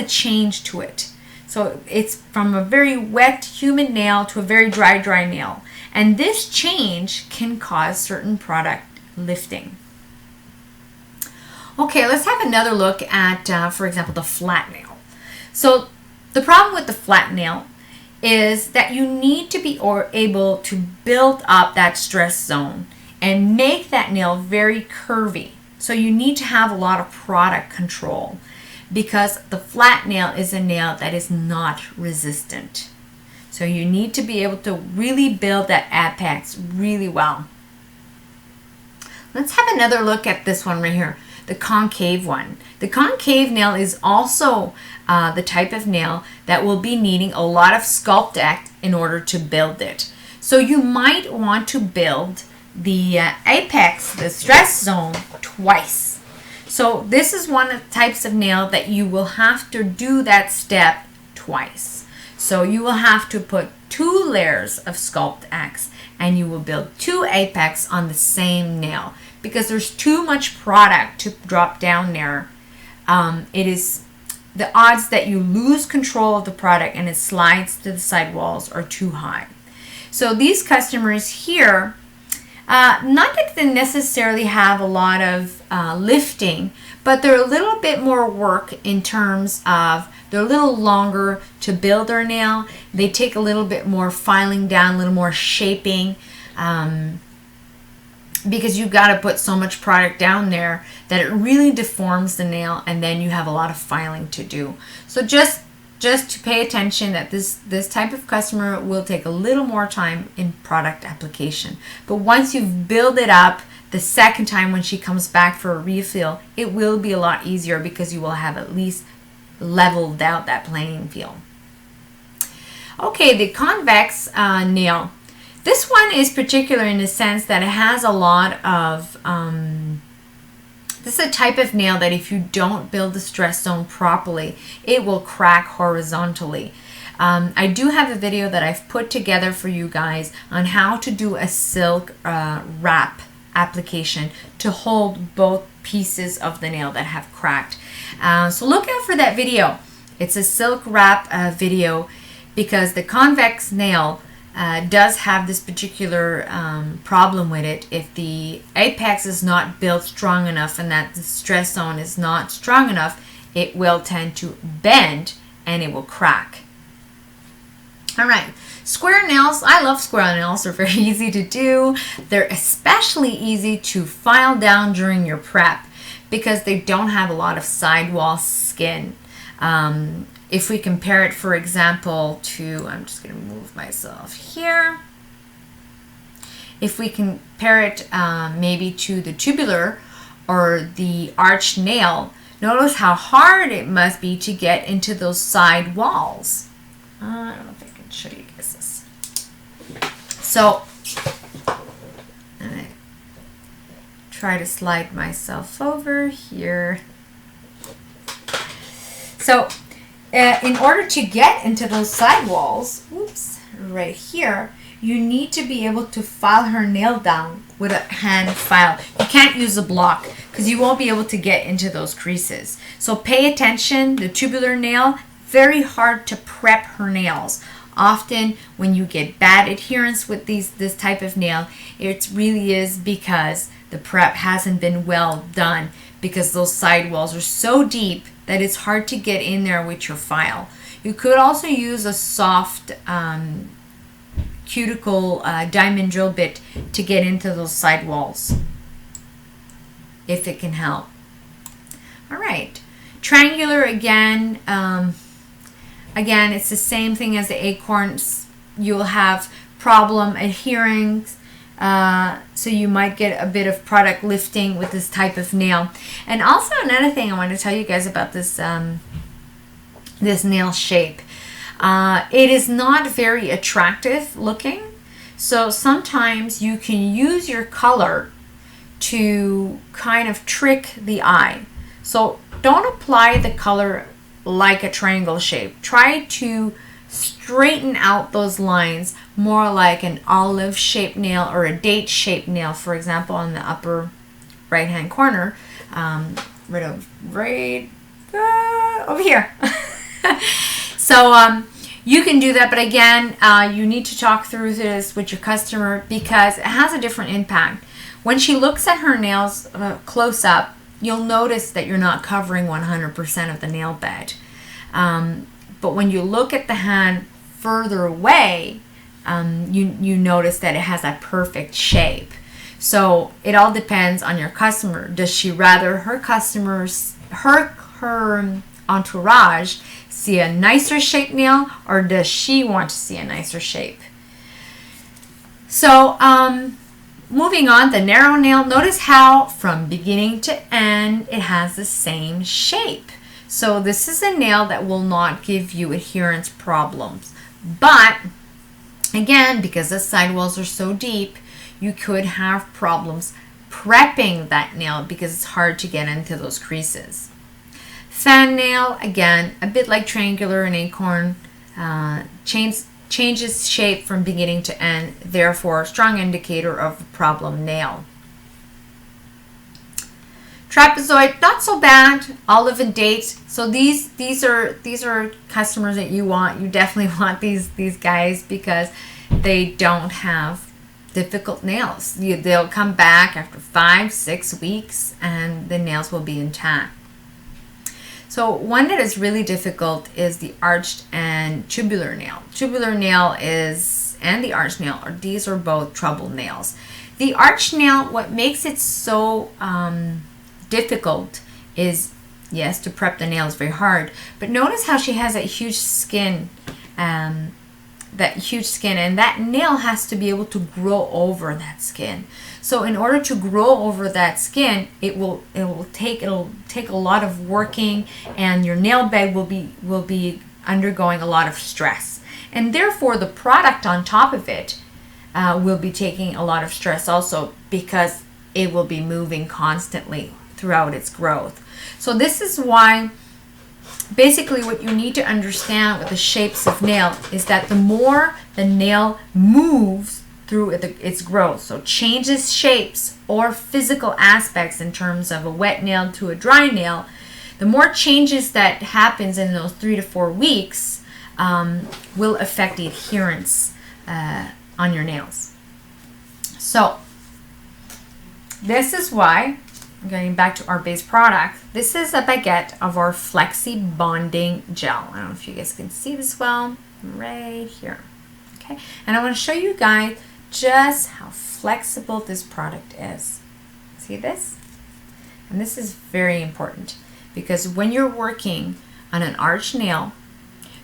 change to it. So it's from a very wet, humid nail to a very dry nail. And this change can cause certain product lifting. Okay, let's have another look at, for example, the flat nail. So the problem with the flat nail is that you need to be able to build up that stress zone and make that nail very curvy. So you need to have a lot of product control because the flat nail is a nail that is not resistant. So you need to be able to really build that apex really well. Let's have another look at this one right here, the concave one. The concave nail is also the type of nail that will be needing a lot of Sculpt X in order to build it. So you might want to build the apex, the stress zone, twice. So this is one of the types of nail that you will have to do that step twice. So you will have to put 2 layers of Sculpt X, and you will build 2 apex on the same nail because there's too much product to drop down there. It is the odds that you lose control of the product and it slides to the sidewalls are too high. So these customers here, not that they necessarily have a lot of lifting, but they're a little bit more work in terms of they're a little longer to build their nail. They take a little bit more filing down, a little more shaping, because you've got to put so much product down there that it really deforms the nail, and then you have a lot of filing to do. So just to pay attention that this type of customer will take a little more time in product application. But once you've built it up, the second time when she comes back for a refill, it will be a lot easier because you will have at least leveled out that playing field. Okay, the convex nail. This one is particular in the sense that it has a lot of, this is a type of nail that if you don't build the stress zone properly, it will crack horizontally. I do have a video that I've put together for you guys on how to do a silk wrap application to hold both pieces of the nail that have cracked. So look out for that video. It's a silk wrap video because the convex nail does have this particular problem with it. If the apex is not built strong enough and that the stress zone is not strong enough, it will tend to bend and it will crack. All right, square nails. I love square nails. They're very easy to do. They're especially easy to file down during your prep because they don't have a lot of sidewall skin. If we compare it, for example, to, I'm just going to move myself here. If we compare it maybe to the tubular or the arch nail, notice how hard it must be to get into those side walls. I don't know if I can show you guys this. So, I try to slide myself over here. So, in order to get into those side walls, oops, right here, you need to be able to file her nail down with a hand file. You can't use a block because you won't be able to get into those creases. So pay attention. The tubular nail, very hard to prep her nails. Often when you get bad adherence with this type of nail, it really is because the prep hasn't been well done, because those side walls are so deep that it's hard to get in there with your file. You could also use a soft cuticle diamond drill bit to get into those side walls, if it can help. All right, triangular again. Again, it's the same thing as the acorns. You'll have problem adhering. So you might get a bit of product lifting with this type of nail. And also another thing I want to tell you guys about this this nail shape. It is not very attractive looking. So sometimes you can use your color to kind of trick the eye. So don't apply the color like a triangle shape. Try to straighten out those lines more like an olive shaped nail or a date shaped nail, for example, on the upper right hand corner, right over here. So you can do that, but again, you need to talk through this with your customer because it has a different impact. When she looks at her nails close up, you'll notice that you're not covering 100% of the nail bed. But when you look at the hand further away, you notice that it has a perfect shape. So it all depends on your customer. Does she rather her customers, her entourage, see a nicer shaped nail, or does she want to see a nicer shape? So moving on, the narrow nail. Notice how from beginning to end it has the same shape. So this is a nail that will not give you adherence problems. But again, because the sidewalls are so deep, you could have problems prepping that nail because it's hard to get into those creases. Fan nail, again, a bit like triangular and acorn. changes shape from beginning to end, therefore a strong indicator of a problem nail. Trapezoid, not so bad. Olive and dates. So these are customers that you want. You definitely want these guys because they don't have difficult nails. They'll come back after 5-6 weeks and the nails will be intact. So one that is really difficult is the arched and tubular nail. Tubular nail and the arched nail, these are both trouble nails. The arched nail, what makes it so difficult is, yes, to prep the nail is very hard, but notice how she has that huge skin, and that nail has to be able to grow over that skin. So in order to grow over that skin, it'll take a lot of working, and your nail bed will be undergoing a lot of stress, and therefore the product on top of it will be taking a lot of stress also, because it will be moving constantly throughout its growth. So this is why basically what you need to understand with the shapes of nail is that the more the nail moves through its growth, so changes shapes or physical aspects in terms of a wet nail to a dry nail, the more changes that happens in those 3 to 4 weeks will affect the adherence on your nails. So this is why, getting back to our base product, this is a baguette of our Flexi Bonding Gel. I don't know if you guys can see this well, right here. Okay, and I want to show you guys just how flexible this product is. See this? And this is very important because when you're working on an arched nail,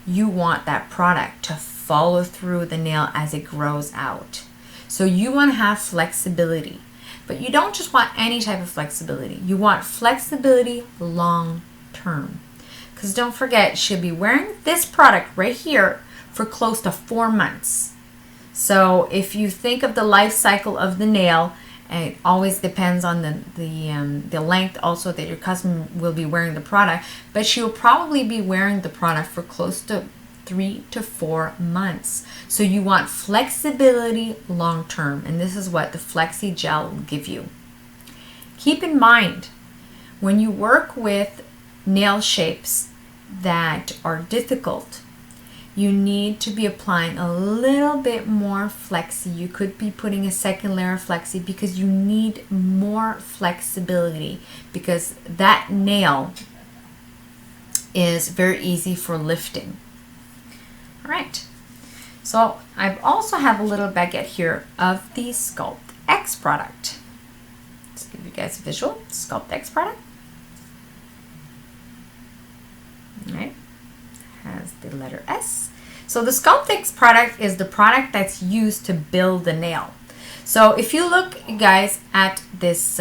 you want that product to follow through the nail as it grows out. So you want to have flexibility. But you don't just want any type of flexibility. You want flexibility long term. Because don't forget, she'll be wearing this product right here for close to 4 months. So if you think of the life cycle of the nail, and it always depends on the length also that your customer will be wearing the product, but she'll probably be wearing the product for close to 3 to 4 months. So you want flexibility long term, and this is what the Flexi Gel will give you. Keep in mind, when you work with nail shapes that are difficult, you need to be applying a little bit more Flexi. You could be putting a second layer of Flexi because you need more flexibility, because that nail is very easy for lifting. All right, so I also have a little baguette here of the Sculpt X product. Let's give you guys a visual. Sculpt X product. All right, has the letter S. So the Sculpt X product is the product that's used to build the nail. So if you look, guys, at this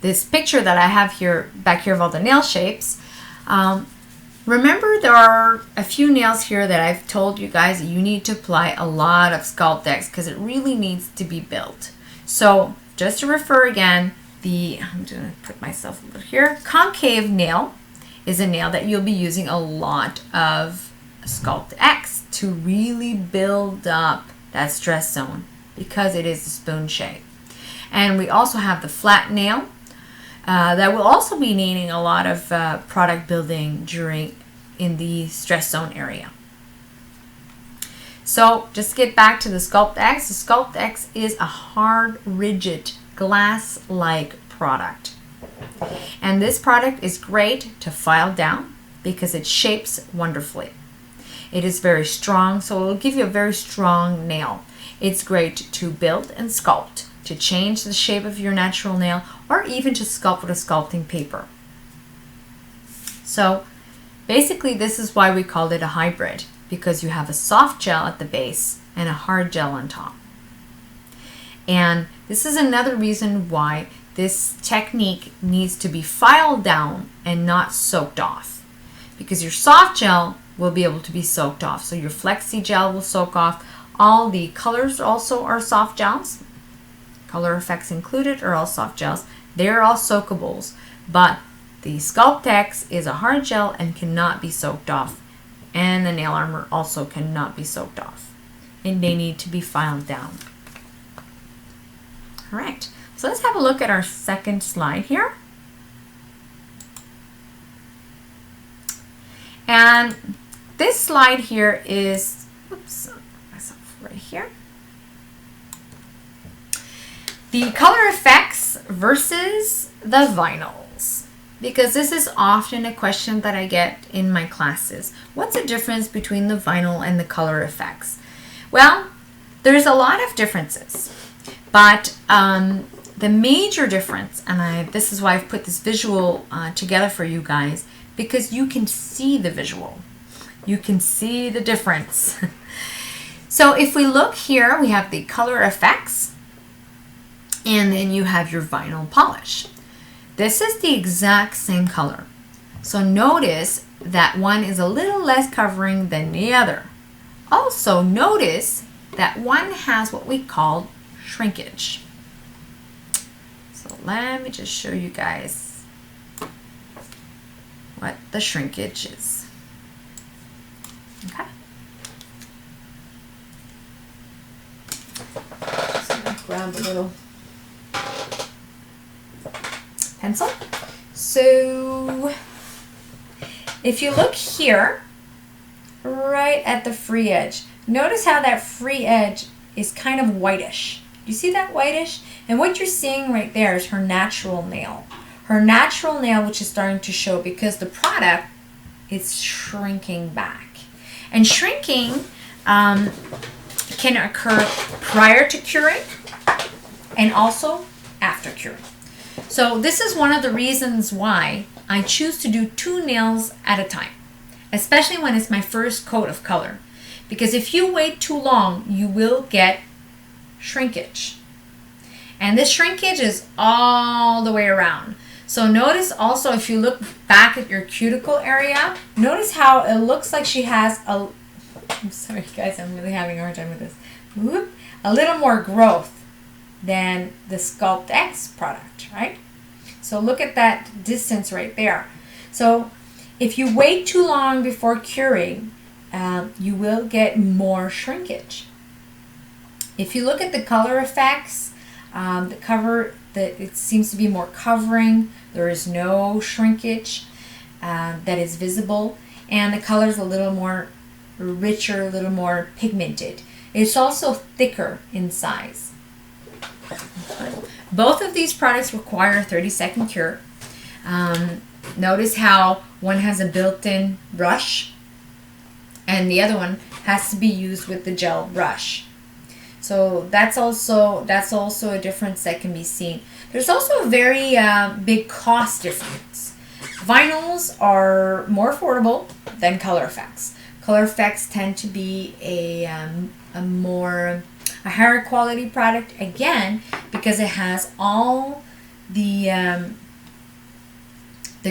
this picture that I have here back here of all the nail shapes. Remember, there are a few nails here that I've told you guys that you need to apply a lot of Sculpt X because it really needs to be built. So just to refer again, I'm going to put myself over here. Concave nail is a nail that you'll be using a lot of Sculpt X to really build up that stress zone because it is a spoon shape. And we also have the flat nail. That will also be needing a lot of product building in the stress zone area. So just to get back to the Sculpt X. The Sculpt X is a hard, rigid, glass-like product. And this product is great to file down because it shapes wonderfully. It is very strong, so it will give you a very strong nail. It's great to build and sculpt, to change the shape of your natural nail, or even to sculpt with a sculpting paper. So basically this is why we called it a hybrid, because you have a soft gel at the base and a hard gel on top. And this is another reason why this technique needs to be filed down and not soaked off, because your soft gel will be able to be soaked off. So your Flexi Gel will soak off. All the colors also are soft gels. Color effects included are all soft gels. They're all soakables, but The Sculpt X is a hard gel and cannot be soaked off. And the nail armor also cannot be soaked off. And they need to be filed down. All right, so let's have a look at our second slide here. And this slide here is, oops, myself right here. The color effects versus the vinyls. Because this is often a question that I get in my classes. What's the difference between the vinyl and the color effects? Well, there's a lot of differences. But the major difference, and this is why I've put this visual together for you guys, because you can see the visual. You can see the difference. So if we look here, we have the color effects, and then you have your vinyl polish. This is the exact same color. So notice that one is a little less covering than the other. Also notice that one has what we call shrinkage. So let me just show you guys what the shrinkage is. Okay. Just gonna grab a little pencil. So if you look here, right at the free edge, notice how that free edge is kind of whitish. You see that whitish? And what you're seeing right there is her natural nail. Her natural nail, which is starting to show because the product is shrinking back. And shrinking can occur prior to curing and also after curing. So this is one of the reasons why I choose to do 2 nails at a time, especially when it's my first coat of color. Because if you wait too long, you will get shrinkage. And this shrinkage is all the way around. So notice also, if you look back at your cuticle area, notice how it looks like she has a, I'm sorry guys, I'm really having a hard time with this. Whoop, a little more growth than the Sculpt X product, right? So look at that distance right there. So if you wait too long before curing, you will get more shrinkage. If you look at the color effects, it seems to be more covering. There is no shrinkage that is visible, and the color is a little more richer, a little more pigmented. It's also thicker in size. Both of these products require a 30-second cure. Notice how one has a built-in brush and the other one has to be used with the gel brush. So that's also a difference that can be seen. There's also a very big cost difference. Vinyls are more affordable than color effects. Color effects tend to be a higher quality product, again, because it has all the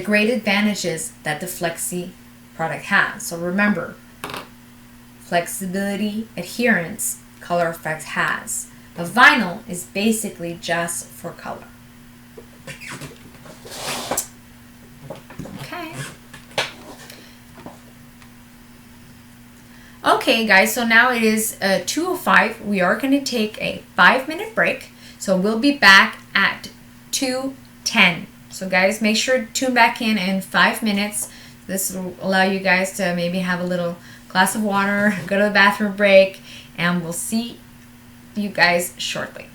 great advantages that the Flexi product has. So remember, flexibility, adherence, color effects has. A vinyl is basically just for color. Okay. Okay guys, so now it is 2:05. We are going to take a 5-minute break. So we'll be back at 2:10. So guys, make sure to tune back in 5 minutes. This will allow you guys to maybe have a little glass of water, go to the bathroom break, and we'll see you guys shortly.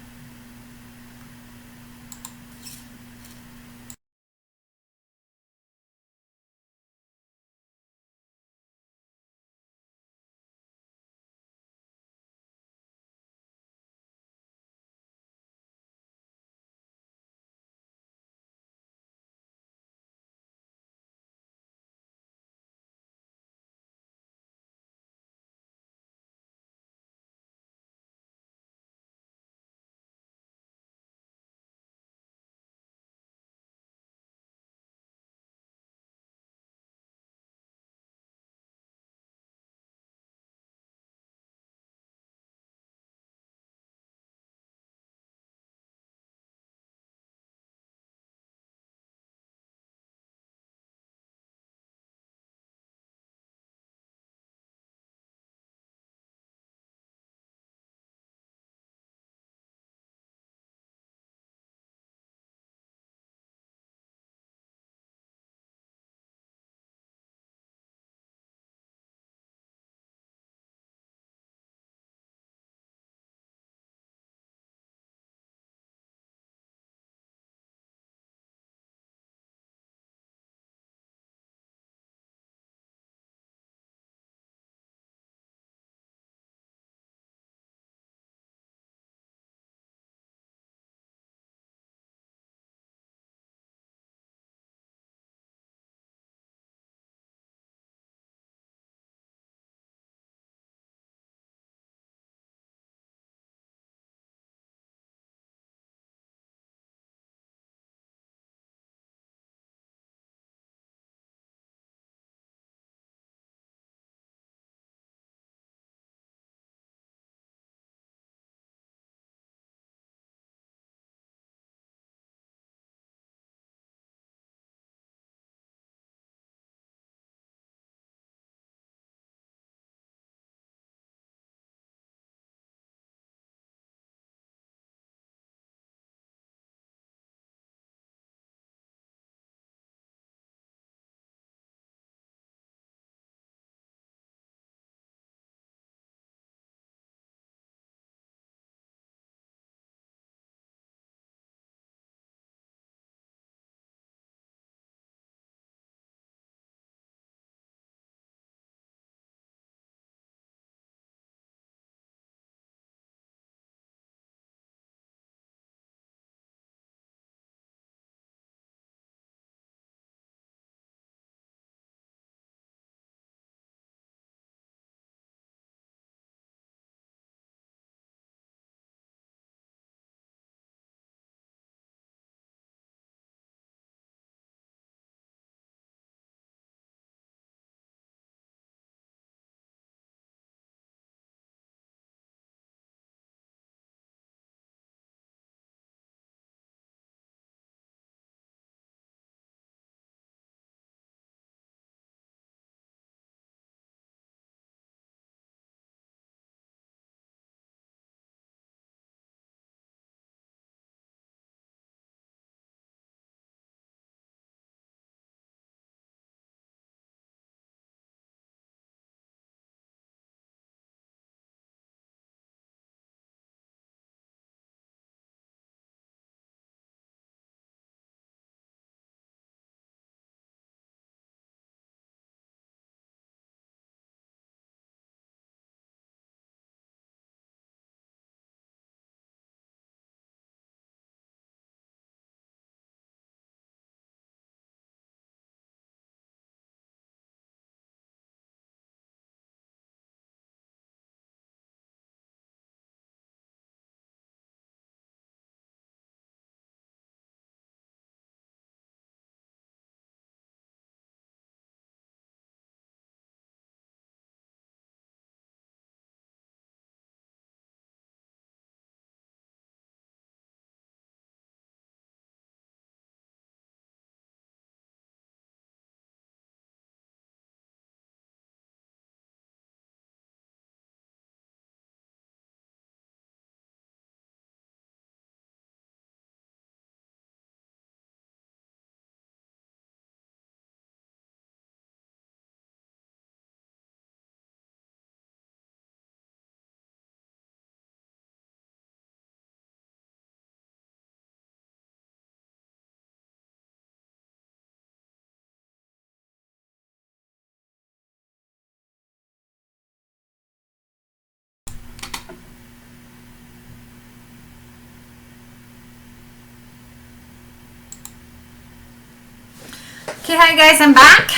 Okay, hi guys, I'm back.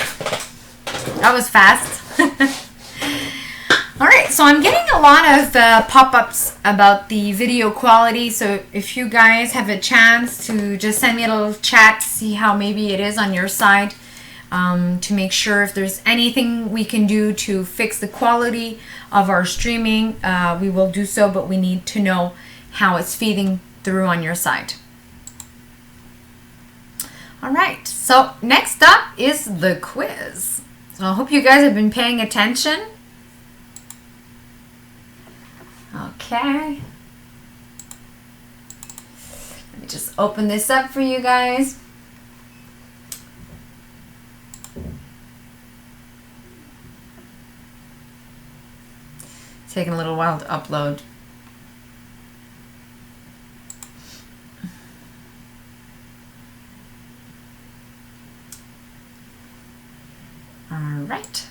That was fast. Alright, so I'm getting a lot of pop-ups about the video quality, so if you guys have a chance to just send me a little chat to see how maybe it is on your side, to make sure if there's anything we can do to fix the quality of our streaming, we will do so, but we need to know how it's feeding through on your side. Alright, so next up is the quiz. So I hope you guys have been paying attention. Okay. Let me just open this up for you guys. It's taking a little while to upload. Alright,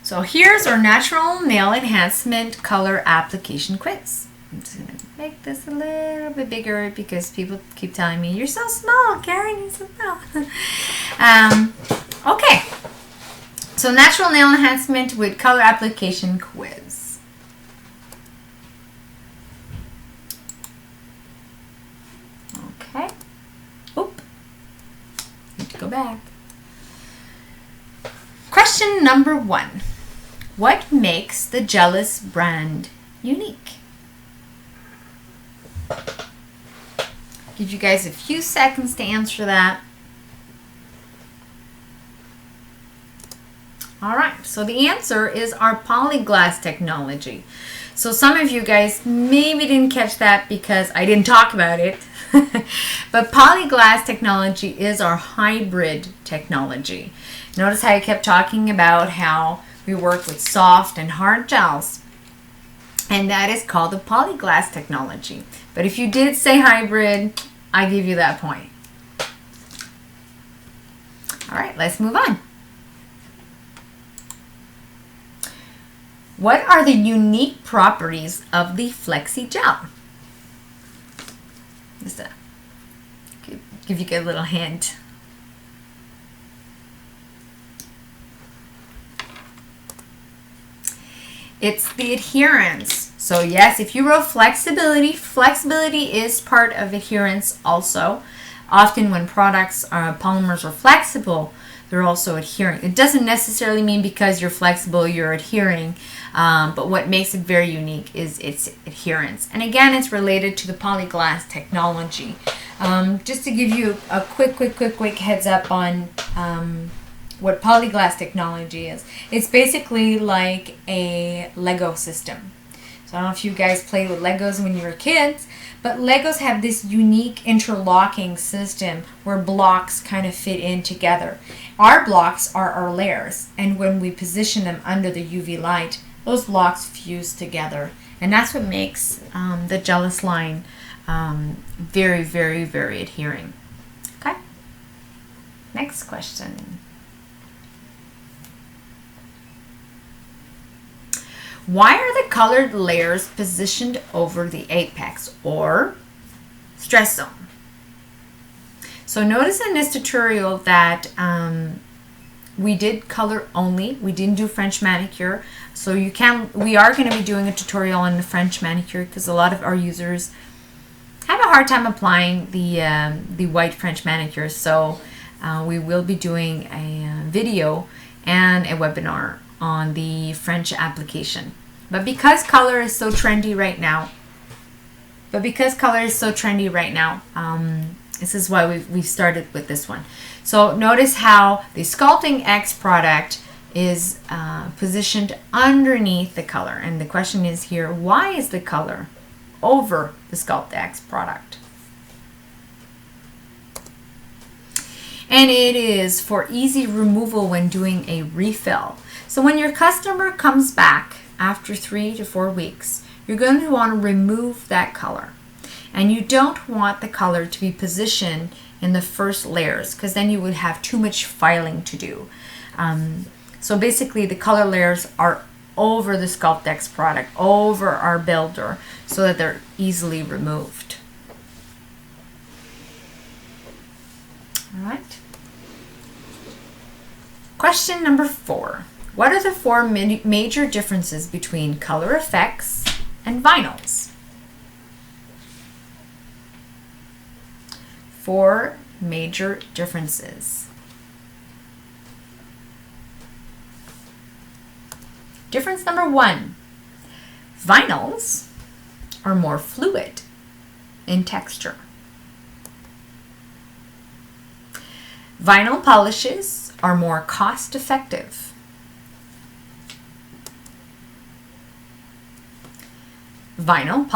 so here's our natural nail enhancement color application quiz. I'm just going to make this a little bit bigger because people keep telling me, you're so small, Karen, you're so small. Okay, so natural nail enhancement with color application quiz. Okay, oop, need to go back. Question number 1. What makes the Gelous brand unique? Give you guys a few seconds to answer that. Alright, so the answer is our polyglass technology. So some of you guys maybe didn't catch that because I didn't talk about it. But polyglass technology is our hybrid technology. Notice how I kept talking about how we work with soft and hard gels. And that is called the polyglass technology. But if you did say hybrid, I give you that point. Alright, let's move on. What are the unique properties of the Flexi Gel? Just give you a little hint. It's the adherence. So yes, if you wrote flexibility, flexibility is part of adherence also. Often when products, polymers are flexible, they're also adhering. It doesn't necessarily mean because you're flexible, you're adhering, but what makes it very unique is its adherence. And again, it's related to the polyglass technology. Just to give you a quick heads up on what polyglass technology is. It's basically like a Lego system. So I don't know if you guys played with Legos when you were kids, but Legos have this unique interlocking system where blocks kind of fit in together. Our blocks are our layers, and when we position them under the UV light, those blocks fuse together. And that's what makes the Gelous line very, very, very adhering. Okay, next question. Why are the colored layers positioned over the apex or stress zone? So notice in this tutorial that we did color only. We didn't do French manicure. So we are going to be doing a tutorial on the French manicure because a lot of our users have a hard time applying the white French manicure. So we will be doing a video and a webinar on the French application. But because color is so trendy right now, this is why we've started with this one. So notice how the Sculpt X product is positioned underneath the color. And the question is here, why is the color over the Sculpt X product? And it is for easy removal when doing a refill. So when your customer comes back after 3 to 4 weeks, you're going to want to remove that color. And you don't want the color to be positioned in the first layers because then you would have too much filing to do. So basically the color layers are over the Sculpt X product, over our builder, so that they're easily removed. All right. Question number 4. What are the 4 major differences between color effects and vinyls? 4 major differences. Difference number 1. Vinyls are more fluid in texture. Vinyl polishes are more cost-effective. Vinyl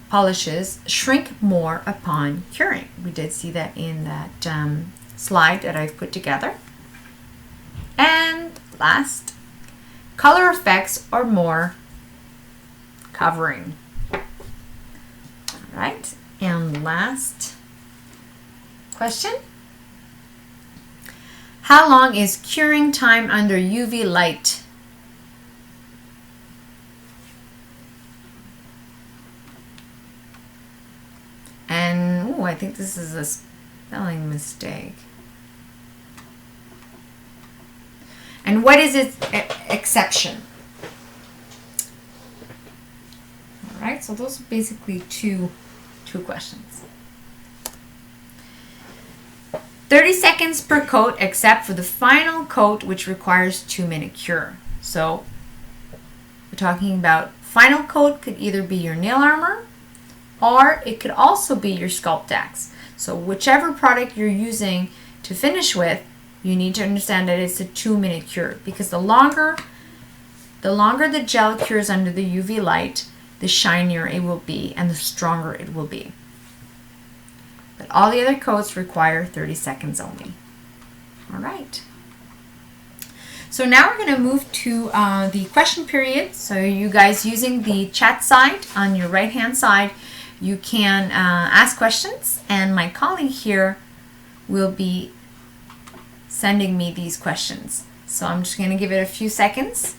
polishes shrink more upon curing. We did see that in that slide that I've put together. And last, color effects are more covering. All right, and last question. How long is curing time under UV light? And I think this is a spelling mistake. And what is its exception? All right, so those are basically two questions. 30 seconds per coat except for the final coat, which requires 2-minute cure. So we're talking about final coat could either be your nail armor or it could also be your Sculpt X. So whichever product you're using to finish with, you need to understand that it's a 2-minute cure, because the longer the gel cures under the UV light, the shinier it will be and the stronger it will be. But all the other coats require 30 seconds only. All right. So now we're going to move to the question period. So you guys using the chat side on your right hand side, you can ask questions, and my colleague here will be sending me these questions. So I'm just going to give it a few seconds.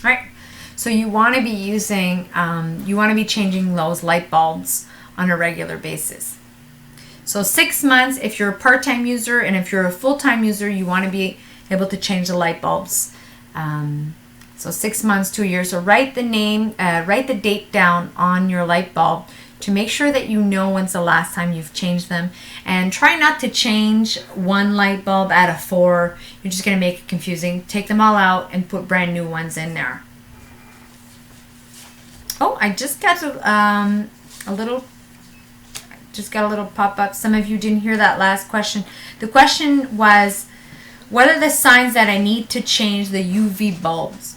All right. So you want to be using, you want to be changing those light bulbs on a regular basis. So 6 months if you're a part-time user, and if you're a full-time user, you want to be able to change the light bulbs. So 6 months to a year. So write the name, write the date down on your light bulb to make sure that you know when's the last time you've changed them. And try not to change one light bulb out of 4. You're just going to make it confusing. Take them all out and put brand new ones in there. Oh, I just got a little pop-up. Some of you didn't hear that last question. The question was, what are the signs that I need to change the UV bulbs?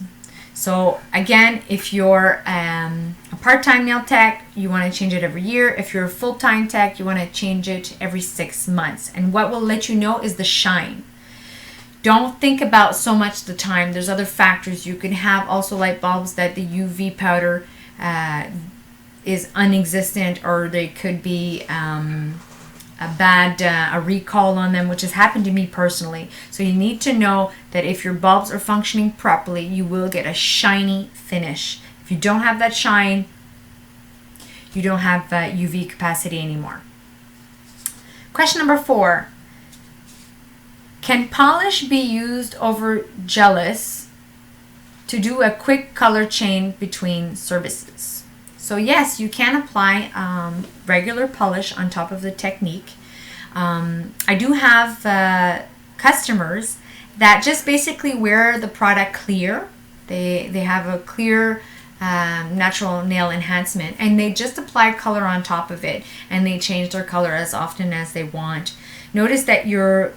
So again, if you're a part-time nail tech, you want to change it every year. If you're a full-time tech, you want to change it every 6 months. And what will let you know is the shine. Don't think about so much the time. There's other factors. You can have also light bulbs that the UV powder is unexistent, or they could be a recall on them, which has happened to me personally. So you need to know that if your bulbs are functioning properly, you will get a shiny finish. If you don't have that shine, you don't have UV capacity anymore. Question number 4. Can polish be used over Gelous to do a quick color change between services? So yes, you can apply regular polish on top of the technique. I do have customers that just basically wear the product clear. They have a clear natural nail enhancement, and they just apply color on top of it, and they change their color as often as they want. Notice that your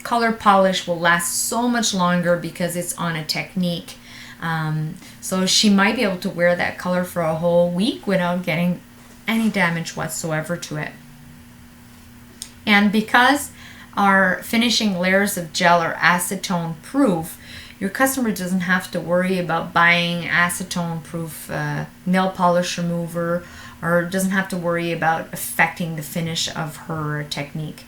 color polish will last so much longer because it's on a technique. So she might be able to wear that color for a whole week without getting any damage whatsoever to it. And because our finishing layers of gel are acetone proof, your customer doesn't have to worry about buying acetone proof nail polish remover, or doesn't have to worry about affecting the finish of her technique.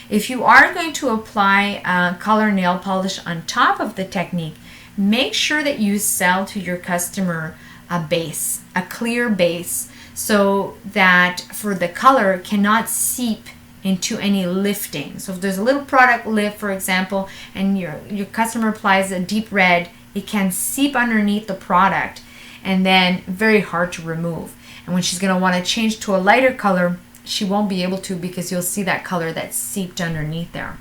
If you are going to apply color nail polish on top of the technique, make sure that you sell to your customer a base, a clear base, so that for the color cannot seep into any lifting. So if there's a little product lift, for example, and your customer applies a deep red, it can seep underneath the product and then very hard to remove. And when she's going to want to change to a lighter color, she won't be able to, because you'll see that color that's seeped underneath there.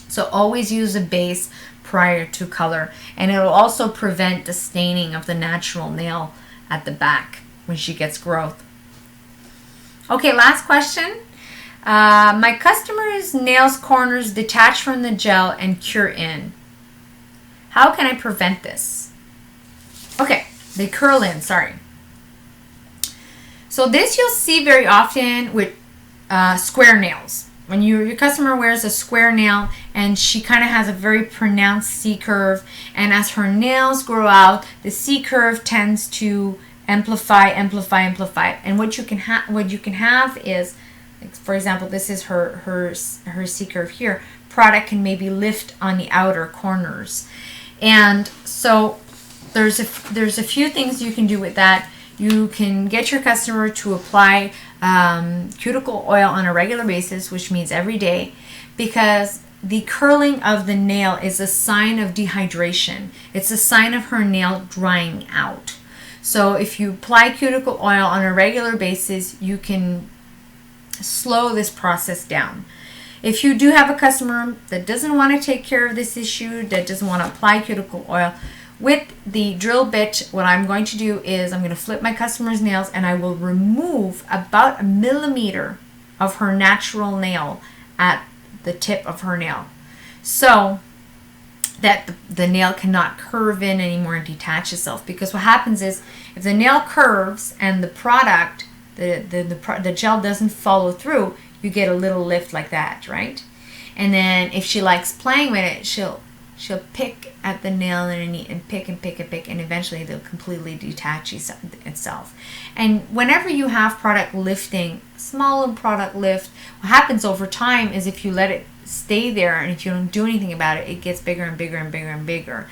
So always use a base prior to color, and it'll also prevent the staining of the natural nail at the back when she gets growth. Okay, last question. My customer's nails corners detach from the gel and cure in. How can I prevent this? Okay, they curl in, sorry. So this you'll see very often with square nails. When your customer wears a square nail and she kind of has a very pronounced C-curve, and as her nails grow out, the C-curve tends to amplify. And what you can have is, for example, this is her C-curve here. Product can maybe lift on the outer corners, and so there's a few things you can do with that. You can get your customer to apply cuticle oil on a regular basis, which means every day, because the curling of the nail is a sign of dehydration. It's a sign of her nail drying out. So if you apply cuticle oil on a regular basis, you can slow this process down. If you do have a customer that doesn't want to take care of this issue, that doesn't want to apply cuticle oil, with the drill bit, what I'm going to do is I'm going to flip my customer's nails, and I will remove about 1 millimeter of her natural nail at the tip of her nail, so that the nail cannot curve in anymore and detach itself. Because what happens is, if the nail curves and the product, the gel doesn't follow through, you get a little lift like that, right? And then if she likes playing with it, she'll pick at the nail underneath and pick, and eventually they'll completely detach itself. And whenever you have product lifting, small product lift, what happens over time is, if you let it stay there and if you don't do anything about it, it gets bigger and bigger.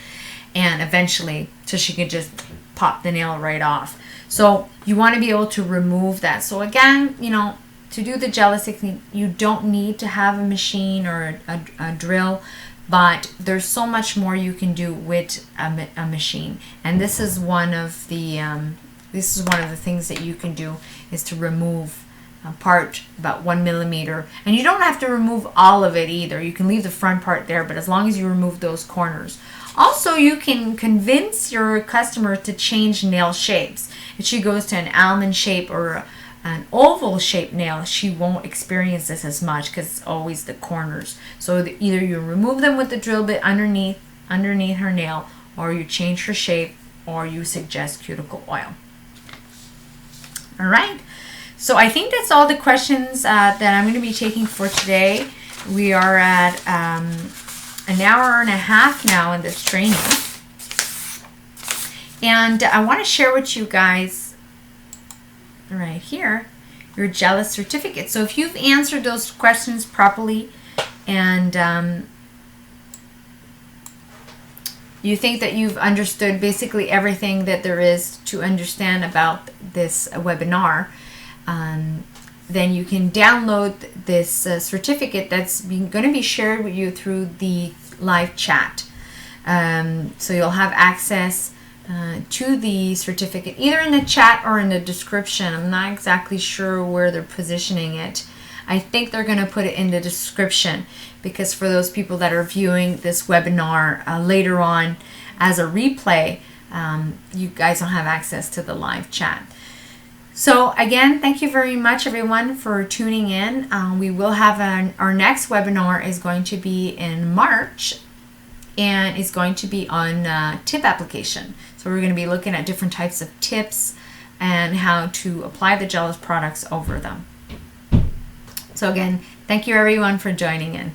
and eventually, so she could just pop the nail right off. So you want to be able to remove that. So again, you know, to do the Gelous technique, you don't need to have a machine or a drill, but there's so much more you can do with a machine. And this is one of the things that you can do, is to remove a part about 1 millimeter. And you don't have to remove all of it either. You can leave the front part there, but as long as you remove those corners. Also, you can convince your customer to change nail shapes. If she goes to an almond shape or an oval shaped nail, she won't experience this as much because it's always the corners. So either you remove them with the drill bit underneath her nail, or you change her shape, or you suggest cuticle oil. All right. So I think that's all the questions that I'm going to be taking for today. We are at an hour and a half now in this training. And I want to share with you guys right here your Gelous certificate. So if you've answered those questions properly, and you think that you've understood basically everything that there is to understand about this webinar, then you can download this certificate that's going to be shared with you through the live chat. So you'll have access to the certificate either in the chat or in the description. I'm not exactly sure where they're positioning it. I think they're going to put it in the description, because for those people that are viewing this webinar later on as a replay, you guys don't have access to the live chat. So again, thank you very much everyone for tuning in. We will have our next webinar is going to be in March, and it's going to be on tip application. So we're going to be looking at different types of tips and how to apply the Gelous products over them. So again, thank you everyone for joining in.